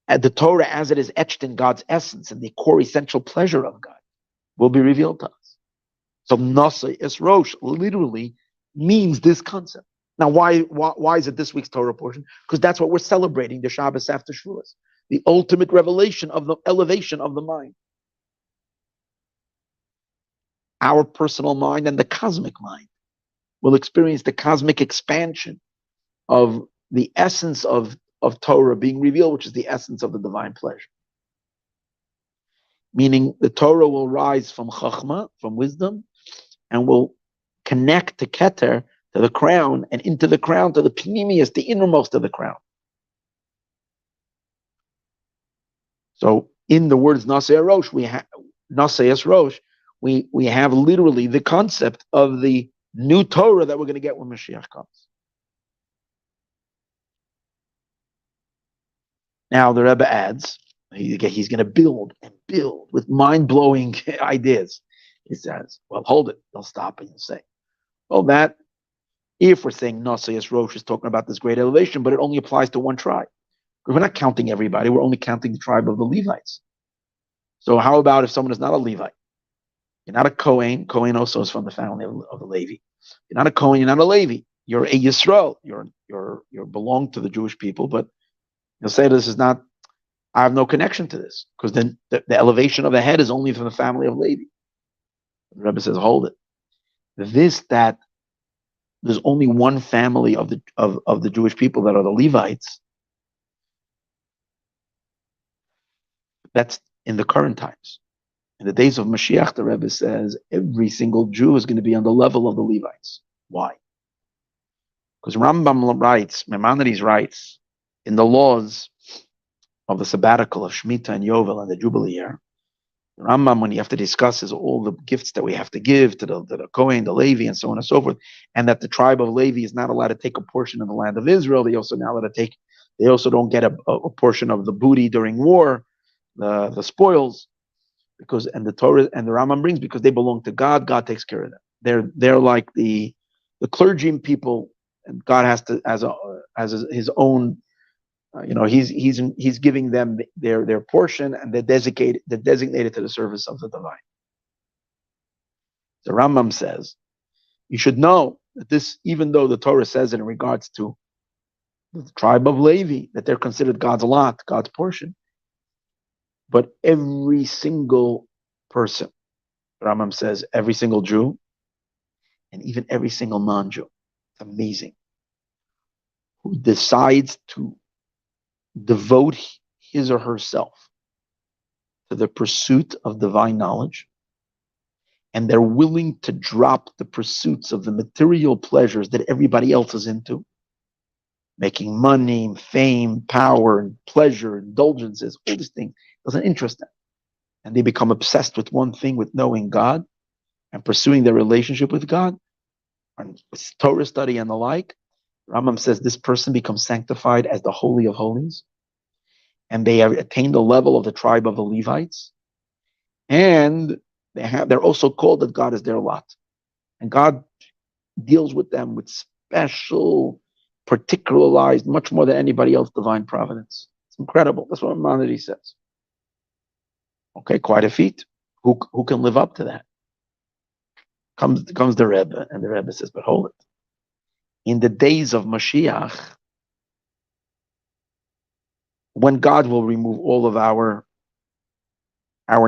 the Torah as it is etched in God's essence and the core essential pleasure of God, will be revealed to us. So Naso Rosh literally means this concept. Now, why is it this week's Torah portion? Because that's what we're celebrating, the Shabbos after Shavuos. the ultimate revelation of the elevation of the mind. Our personal mind and the cosmic mind will experience the cosmic expansion of the essence of Torah being revealed, which is the essence of the divine pleasure. Meaning the Torah will rise from Chachma, from wisdom, and will connect to Keter, to the crown, and into the crown, to the Pnimius, the innermost of the crown. So in the words Nasei Rosh, we have literally the concept of the new Torah that we're going to get when Mashiach comes. Now the Rebbe adds, he's going to build and build with mind-blowing ideas. He says, well, hold it. They'll stop and you'll say, well, that, if we're saying Nasei Rosh is talking about this great elevation, but it only applies to one tribe. We're not counting everybody. We're only counting the tribe of the Levites. So how about if someone is not a Levite? You're not a Kohen. Kohen also is from the family of the Levi. You're not a Kohen. You're not a Levi. You're a Yisrael. You belong to the Jewish people, but you'll say this is not. I have no connection to this because then the elevation of the head is only from the family of Levi. The Rebbe says, hold it. That there's only one family of the Jewish people that are the Levites. That's in the current times. In the days of Mashiach, the Rebbe says every single Jew is going to be on the level of the Levites. Why? Because Rambam writes, Maimonides writes, in the laws of the sabbatical of Shemitah and Yovel and the Jubilee year, the Rambam, when you have to discuss, is all the gifts that we have to give to the Kohen, the Levi, and so on and so forth, and that the tribe of Levi is not allowed to take a portion of the land of Israel. They also don't get a portion of the booty during war, the spoils, and the Torah and the Rambam brings, because they belong to God. God takes care of them. They're like the clergy people, and God has to as his own. He's giving them their portion, and they're designated to the service of the divine. The Rambam says you should know that this, even though the Torah says it in regards to the tribe of Levi, that they're considered God's lot, God's portion. But every single person, Rambam says, every single Jew, and even every single non-Jew, it's amazing, who decides to devote his or herself to the pursuit of divine knowledge, and they're willing to drop the pursuits of the material pleasures that everybody else is into, making money, fame, power, and pleasure, indulgences, all these things, doesn't interest them. And they become obsessed with one thing, with knowing God and pursuing their relationship with God, and with Torah study and the like. Rambam says this person becomes sanctified as the Holy of Holies, and they have attained the level of the tribe of the Levites, and they're also called that God is their lot. And God deals with them with special, particularized, much more than anybody else, divine providence. It's incredible. That's what Maimonides says. Okay, quite a feat. Who can live up to that? Comes the Rebbe, and the Rebbe says, but hold it. In the days of Mashiach, when God will remove all of our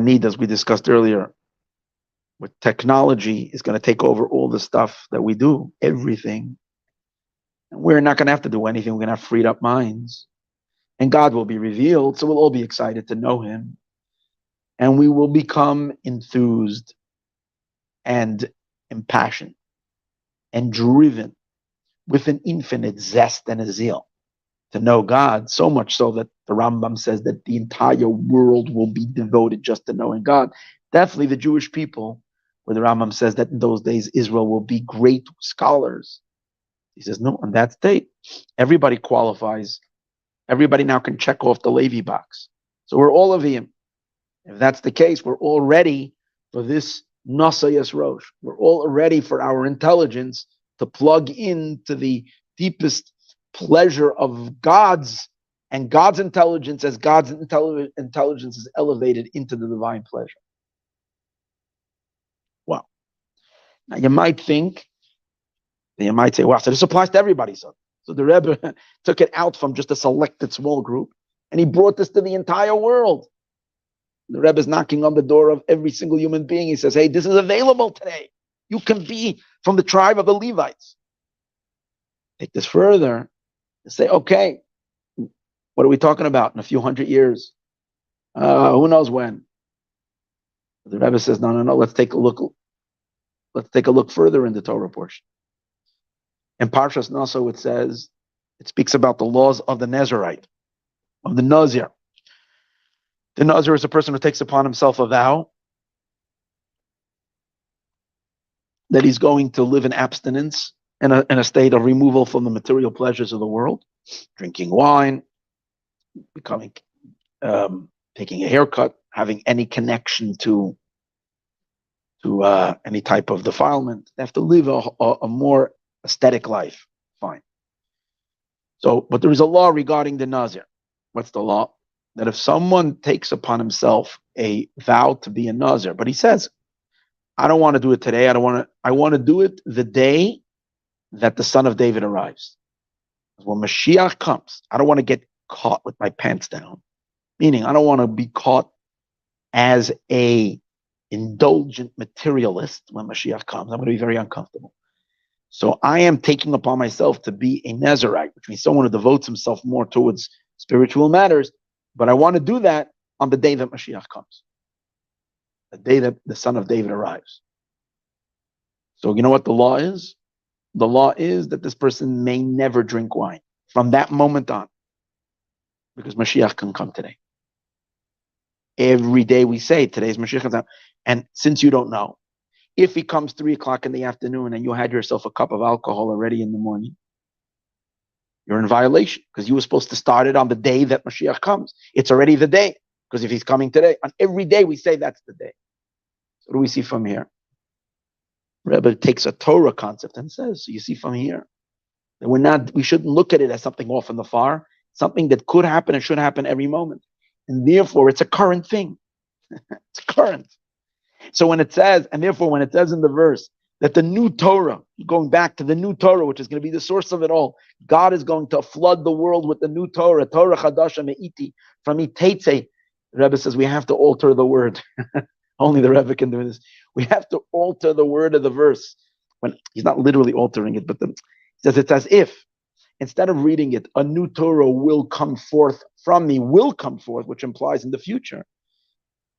need, as we discussed earlier, with technology is going to take over all the stuff that we do, everything. And we're not going to have to do anything. We're going to have freed up minds. And God will be revealed, so we'll all be excited to know him. And we will become enthused and impassioned and driven with an infinite zest and a zeal to know God, so much so that the Rambam says that the entire world will be devoted just to knowing God. Definitely the Jewish people, where the Rambam says that in those days Israel will be great scholars. He says, no, on that state, everybody qualifies. Everybody now can check off the Levi box. So we're all Levim. If that's the case, we're all ready for this Nasei Rosh. We're all ready for our intelligence to plug into the deepest pleasure of God's intelligence, as God's intelligence is elevated into the divine pleasure. Wow. Now you might say, wow, so this applies to everybody. So the Rebbe took it out from just a selected small group And he brought this to the entire world. The Rebbe is knocking on the door of every single human being. He says, hey, this is available today. You can be from the tribe of the Levites. Take this further and say, okay, what are we talking about in a few hundred years? Who knows when? The Rebbe says, no. Let's take a look. Let's take a look further in the Torah portion. In Parshas Naso, it speaks about the laws of the Nazarite, of the Nazir. The Nazir is a person who takes upon himself a vow that he's going to live in abstinence, in a state of removal from the material pleasures of the world, drinking wine, becoming, taking a haircut, having any connection to any type of defilement. They have to live a more aesthetic life. Fine. So, but there is a law regarding the Nazir. What's the law? That if someone takes upon himself a vow to be a Nazir, but he says, I don't want to do it today. I want to do it the day that the son of David arrives. When Mashiach comes, I don't want to get caught with my pants down. Meaning, I don't want to be caught as a indulgent materialist when Mashiach comes. I'm going to be very uncomfortable. So I am taking upon myself to be a Nazarite, which means someone who devotes himself more towards spiritual matters. But I want to do that on the day that Mashiach comes, the day that the son of David arrives. So you know what the law is? The law is that this person may never drink wine from that moment on, because Mashiach can come today. Every day we say, today's Mashiach comes out. And since you don't know, if he comes 3 o'clock in the afternoon and you had yourself a cup of alcohol already in the morning, you're in violation, because you were supposed to start it on the day that Mashiach comes. It's already the day, because if he's coming today, on every day we say that's the day. So what do we see from here? Rebbe takes a Torah concept and says, so you see from here, that we shouldn't look at it as something off in the far, something that could happen and should happen every moment. And therefore, it's a current thing. It's current. So when it says, and therefore when it says in the verse that the new Torah, going back to the new Torah, which is going to be the source of it all, God is going to flood the world with the new Torah, Torah Chadasha Me'iti, from Itetze. The Rebbe says we have to alter the word. Only the Rebbe can do this. We have to alter the word of the verse. When he's not literally altering it, but he says it's as if, instead of reading it, a new Torah will come forth from me, will come forth, which implies in the future.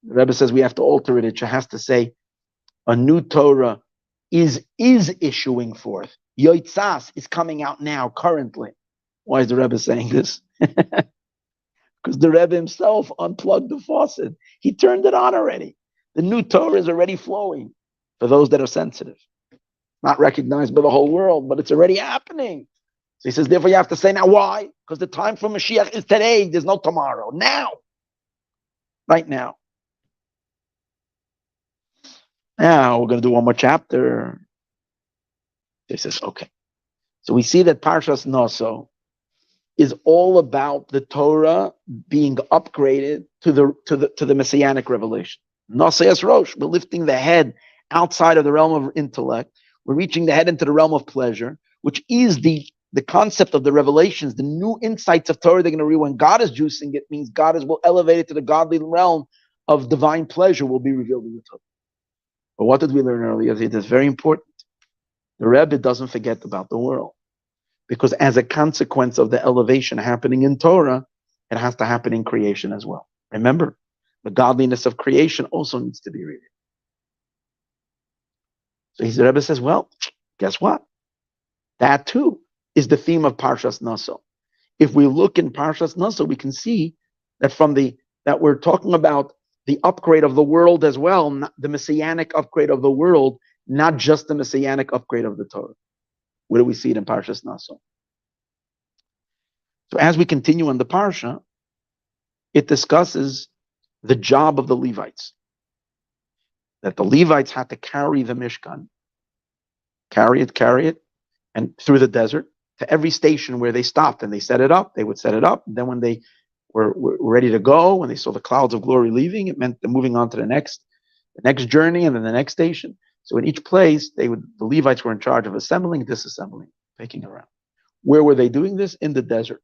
The Rebbe says we have to alter it. It has to say a new Torah is issuing forth. Yoitzas is coming out now, currently. Why is the Rebbe saying this? Because the Rebbe himself unplugged the faucet. He turned it on already. The new Torah is already flowing for those that are sensitive. Not recognized by the whole world, but it's already happening. So he says, therefore you have to say now. Why? Because the time for Mashiach is today. There's no tomorrow. Now. Right now. Now we're going to do one more chapter. He says, okay. So we see that Parshas Naso is all about the Torah being upgraded to the Messianic revelation. Naso es Rosh, we're lifting the head outside of the realm of intellect. We're reaching the head into the realm of pleasure, which is the concept of the revelations, the new insights of Torah they're going to read. When God is juicing it, means God will elevate it to the godly realm of divine pleasure will be revealed in the Torah. But what did we learn earlier? It is very important. The Rebbe doesn't forget about the world, because as a consequence of the elevation happening in Torah, it has to happen in creation as well. Remember, the godliness of creation also needs to be revealed. So the Rebbe says, well, guess what? That too is the theme of Parshas Naso. If we look in Parshas Naso, we can see that that we're talking about the upgrade of the world as well, not the messianic upgrade of the world, not just the messianic upgrade of the Torah. Where do we see it in Parshas Naso? So as we continue on the Parsha, it discusses the job of the Levites. That the Levites had to carry the Mishkan, carry it, and through the desert to every station where they stopped and they set it up. They would set it up. And then when they were ready to go, when they saw the clouds of glory leaving, it meant they're moving on to the next journey and then the next station. So in each place, the Levites were in charge of assembling, disassembling, taking around. Where were they doing this? In the desert.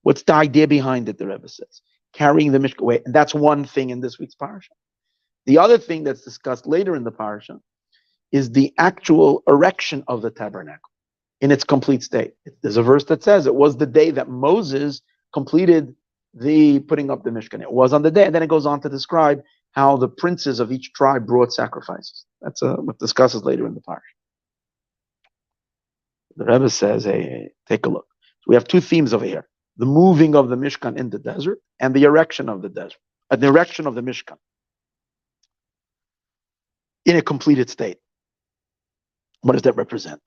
What's the idea behind it? The Rebbe says carrying the Mishkan away, and that's one thing in this week's parsha. The other thing that's discussed later in the parsha is the actual erection of the tabernacle in its complete state. There's a verse that says it was the day that Moses completed the putting up the Mishkan. It was on the day, and then it goes on to describe how the princes of each tribe brought sacrifices. That's what discusses later in the parsha. The Rebbe says, hey, take a look. So we have two themes over here: the moving of the Mishkan in the desert and the erection of the desert, the erection of the Mishkan in a completed state. What does that represent?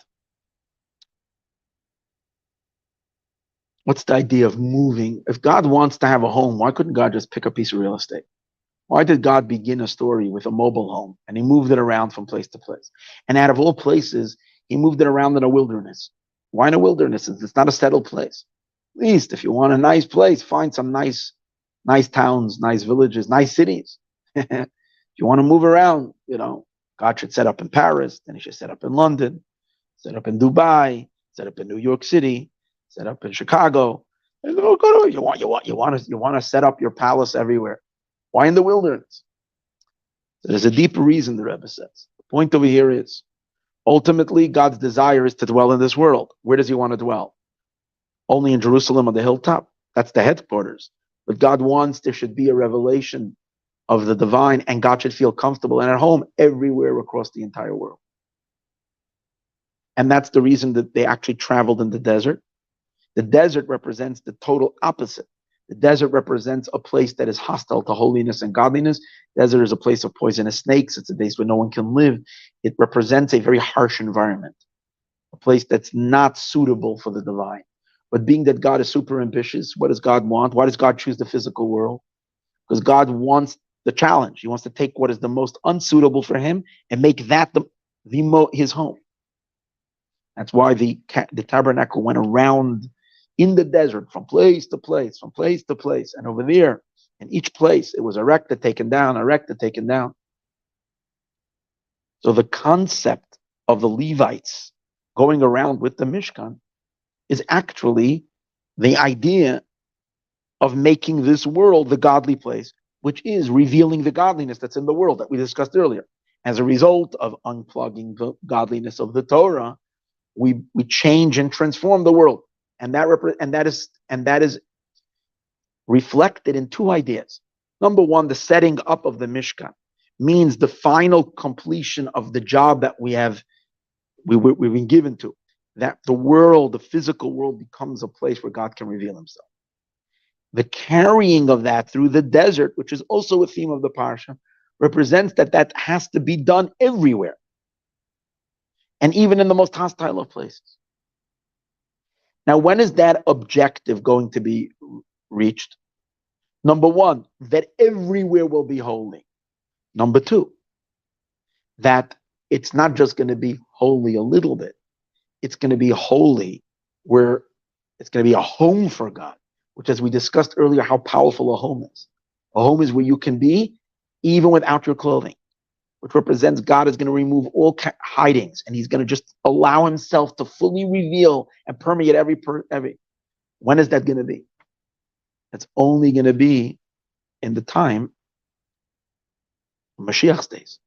What's the idea of moving? If God wants to have a home, why couldn't God just pick a piece of real estate? Why did God begin a story with a mobile home and he moved it around from place to place? And out of all places, he moved it around in a wilderness. Why in a wilderness? It's not a settled place. At least if you want a nice place, find some nice towns, nice villages, nice cities. If you want to move around, God should set up in Paris, then he should set up in London, set up in Dubai, set up in New York City, set up in Chicago. You want to set up your palace everywhere. Why in the wilderness? There's a deeper reason, the Rebbe says. The point over here is, ultimately, God's desire is to dwell in this world. Where does he want to dwell? Only in Jerusalem on the hilltop. That's the headquarters. But God wants there should be a revelation of the divine, and God should feel comfortable and at home everywhere across the entire world. And that's the reason that they actually traveled in the desert. The desert represents the total opposite. The desert represents a place that is hostile to holiness and godliness. The desert is a place of poisonous snakes. It's a place where no one can live. It represents a very harsh environment, a place that's not suitable for the divine. But being that God is super ambitious, what does God want? Why does God choose the physical world? Because God wants the challenge. He wants to take what is the most unsuitable for him and make that his home. That's why the tabernacle went around in the desert from place to place, from place to place. And over there, in each place, it was erected, taken down, erected, taken down. So the concept of the Levites going around with the Mishkan is actually the idea of making this world the godly place, which is revealing the godliness that's in the world that we discussed earlier. As a result of unplugging the godliness of the Torah, we change and transform the world. And that is reflected in two ideas. Number one, the setting up of the Mishkan means the final completion of the job that we've been given to. That the world, the physical world, becomes a place where God can reveal himself. The carrying of that through the desert, which is also a theme of the Parsha, represents that has to be done everywhere. And even in the most hostile of places. Now, when is that objective going to be reached? Number one, that everywhere will be holy. Number two, that it's not just going to be holy a little bit. It's going to be holy where it's going to be a home for God, which, as we discussed earlier, how powerful a home is. A home is where you can be even without your clothing, which represents God is going to remove all hidings, and he's going to just allow himself to fully reveal and permeate every. When is that going to be? It's only going to be in the time of Mashiach's days.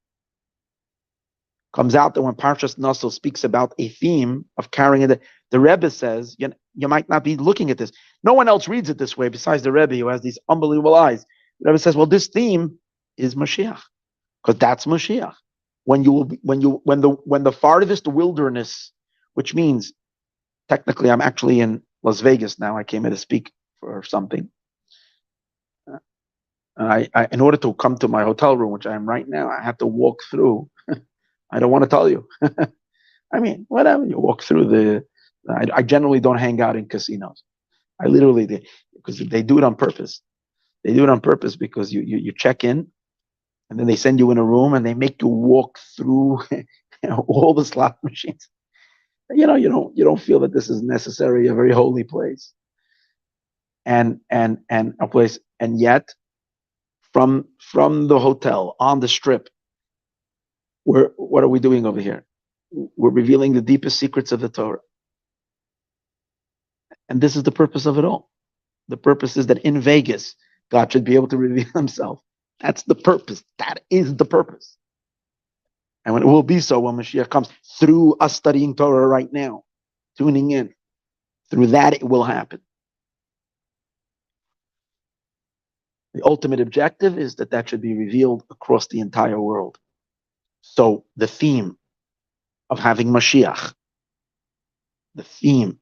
Comes out that when Parshas Naso speaks about a theme of carrying it, the Rebbe says, you might not be looking at this. No one else reads it this way besides the Rebbe, who has these unbelievable eyes. The Rebbe says, well, this theme is Mashiach. Because that's Mashiach. When the farthest wilderness, which means technically I'm actually in Las Vegas now. I came here to speak for something. I in order to come to my hotel room, which I am right now, I have to walk through. I don't want to tell you. I mean, whatever. You walk through I generally don't hang out in casinos. I literally do, because they do it on purpose. They do it on purpose because you check in, and then they send you in a room and they make you walk through all the slot machines. You don't feel that this is necessarily a very holy place. And a place, and yet from the hotel on the strip, what are we doing over here? We're revealing the deepest secrets of the Torah. And this is the purpose of it all. The purpose is that in Vegas, God should be able to reveal himself. That's the purpose. That is the purpose. And when it will be so when Mashiach comes, through us studying Torah right now, tuning in, through that it will happen. The ultimate objective is that that should be revealed across the entire world. So the theme of having Mashiach, the theme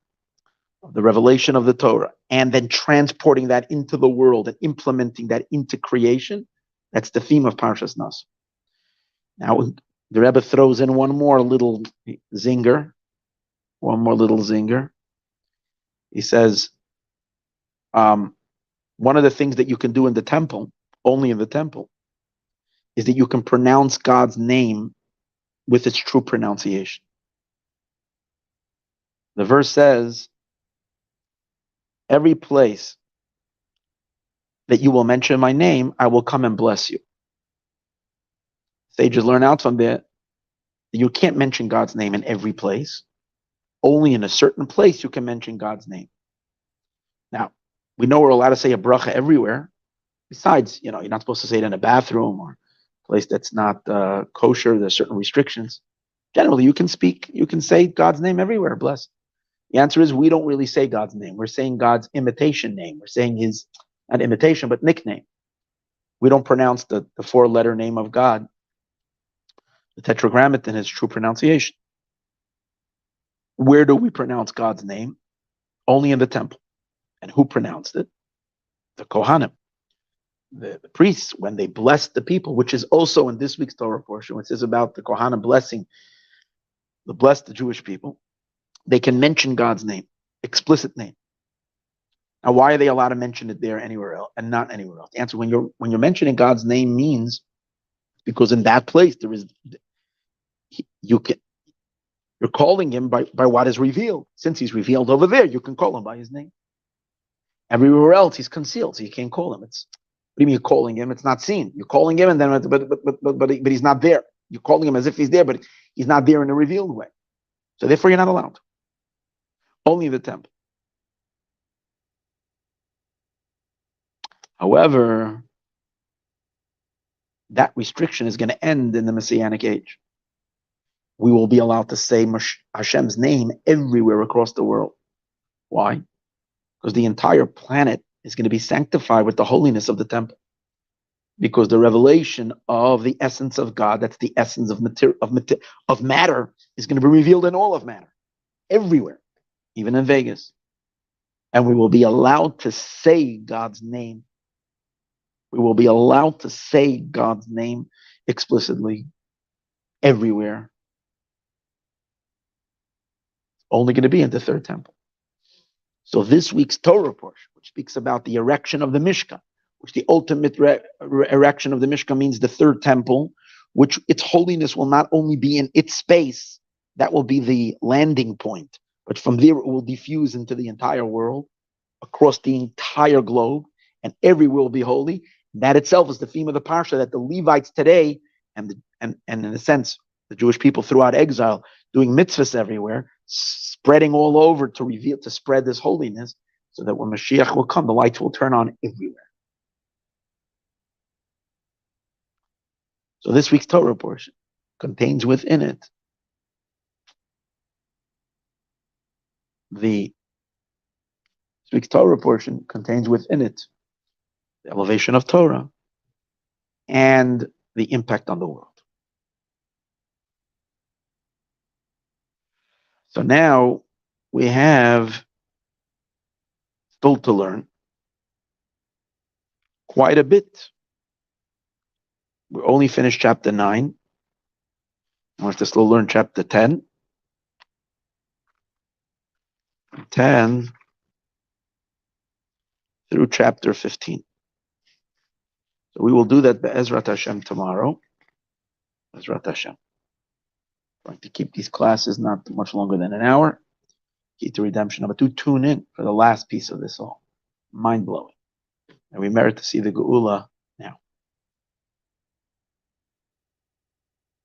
of the revelation of the Torah, and then transporting that into the world and implementing that into creation, that's the theme of Parshas Naso. Now, the Rebbe throws in one more little zinger. He says, one of the things that you can do in the temple, only in the temple, is that you can pronounce God's name with its true pronunciation. The verse says, every place that you will mention my name, I will come and bless you. Sages learn out from there that you can't mention God's name in every place. Only in a certain place you can mention God's name. Now, we know we're allowed to say a bracha everywhere. Besides, you're not supposed to say it in a bathroom or a place that's not kosher. There's certain restrictions. Generally, you can say God's name everywhere, bless. The answer is we don't really say God's name. We're saying God's imitation name. We're saying his, not imitation, but nickname. We don't pronounce the four-letter name of God, the tetragrammaton, his true pronunciation. Where do we pronounce God's name? Only in the temple. And who pronounced it? The Kohanim. The priests, when they blessed the people, which is also in this week's Torah portion, which is about the Kohanim bless the Jewish people, they can mention God's name, explicit name. Now, why are they allowed to mention it there anywhere else and not anywhere else? The answer, when you're mentioning God's name, means because in that place you're calling him by what is revealed. Since he's revealed over there, you can call him by his name. Everywhere else, he's concealed, so you can't call him. What do you mean you're calling him? It's not seen. You're calling him, and then but he's not there. You're calling him as if he's there, but he's not there in a revealed way. So therefore, you're not allowed. Only the temple. However, that restriction is going to end in the Messianic age. We will be allowed to say Hashem's name everywhere across the world. Why? Because the entire planet is going to be sanctified with the holiness of the temple. Because the revelation of the essence of God, that's the essence of matter, is going to be revealed in all of matter, everywhere, even in Vegas. And we will be allowed to say God's name. We will be allowed to say God's name explicitly everywhere. Only going to be in the third temple. So this week's Torah portion, which speaks about the erection of the Mishkan, which the ultimate erection of the Mishkan means the third temple, which its holiness will not only be in its space, that will be the landing point, but from there it will diffuse into the entire world, across the entire globe, and everywhere will be holy. That itself is the theme of the Parsha, that the Levites today, and in a sense, the Jewish people throughout exile, doing mitzvahs everywhere, spreading all over to spread this holiness, so that when Mashiach will come, the lights will turn on everywhere. So this week's Torah portion contains within it this week's Torah portion contains within it the elevation of Torah and the impact on the world. So now we have still to learn quite a bit. We only finished chapter 9. I want to still learn chapter 10. 10 through chapter 15. So we will do that be'ezrat Hashem tomorrow. Be'ezrat Hashem. I'm going to keep these classes not much longer than an hour. Keep the redemption. Number 2, tune in for the last piece of this all. Mind-blowing. And we merit to see the Geula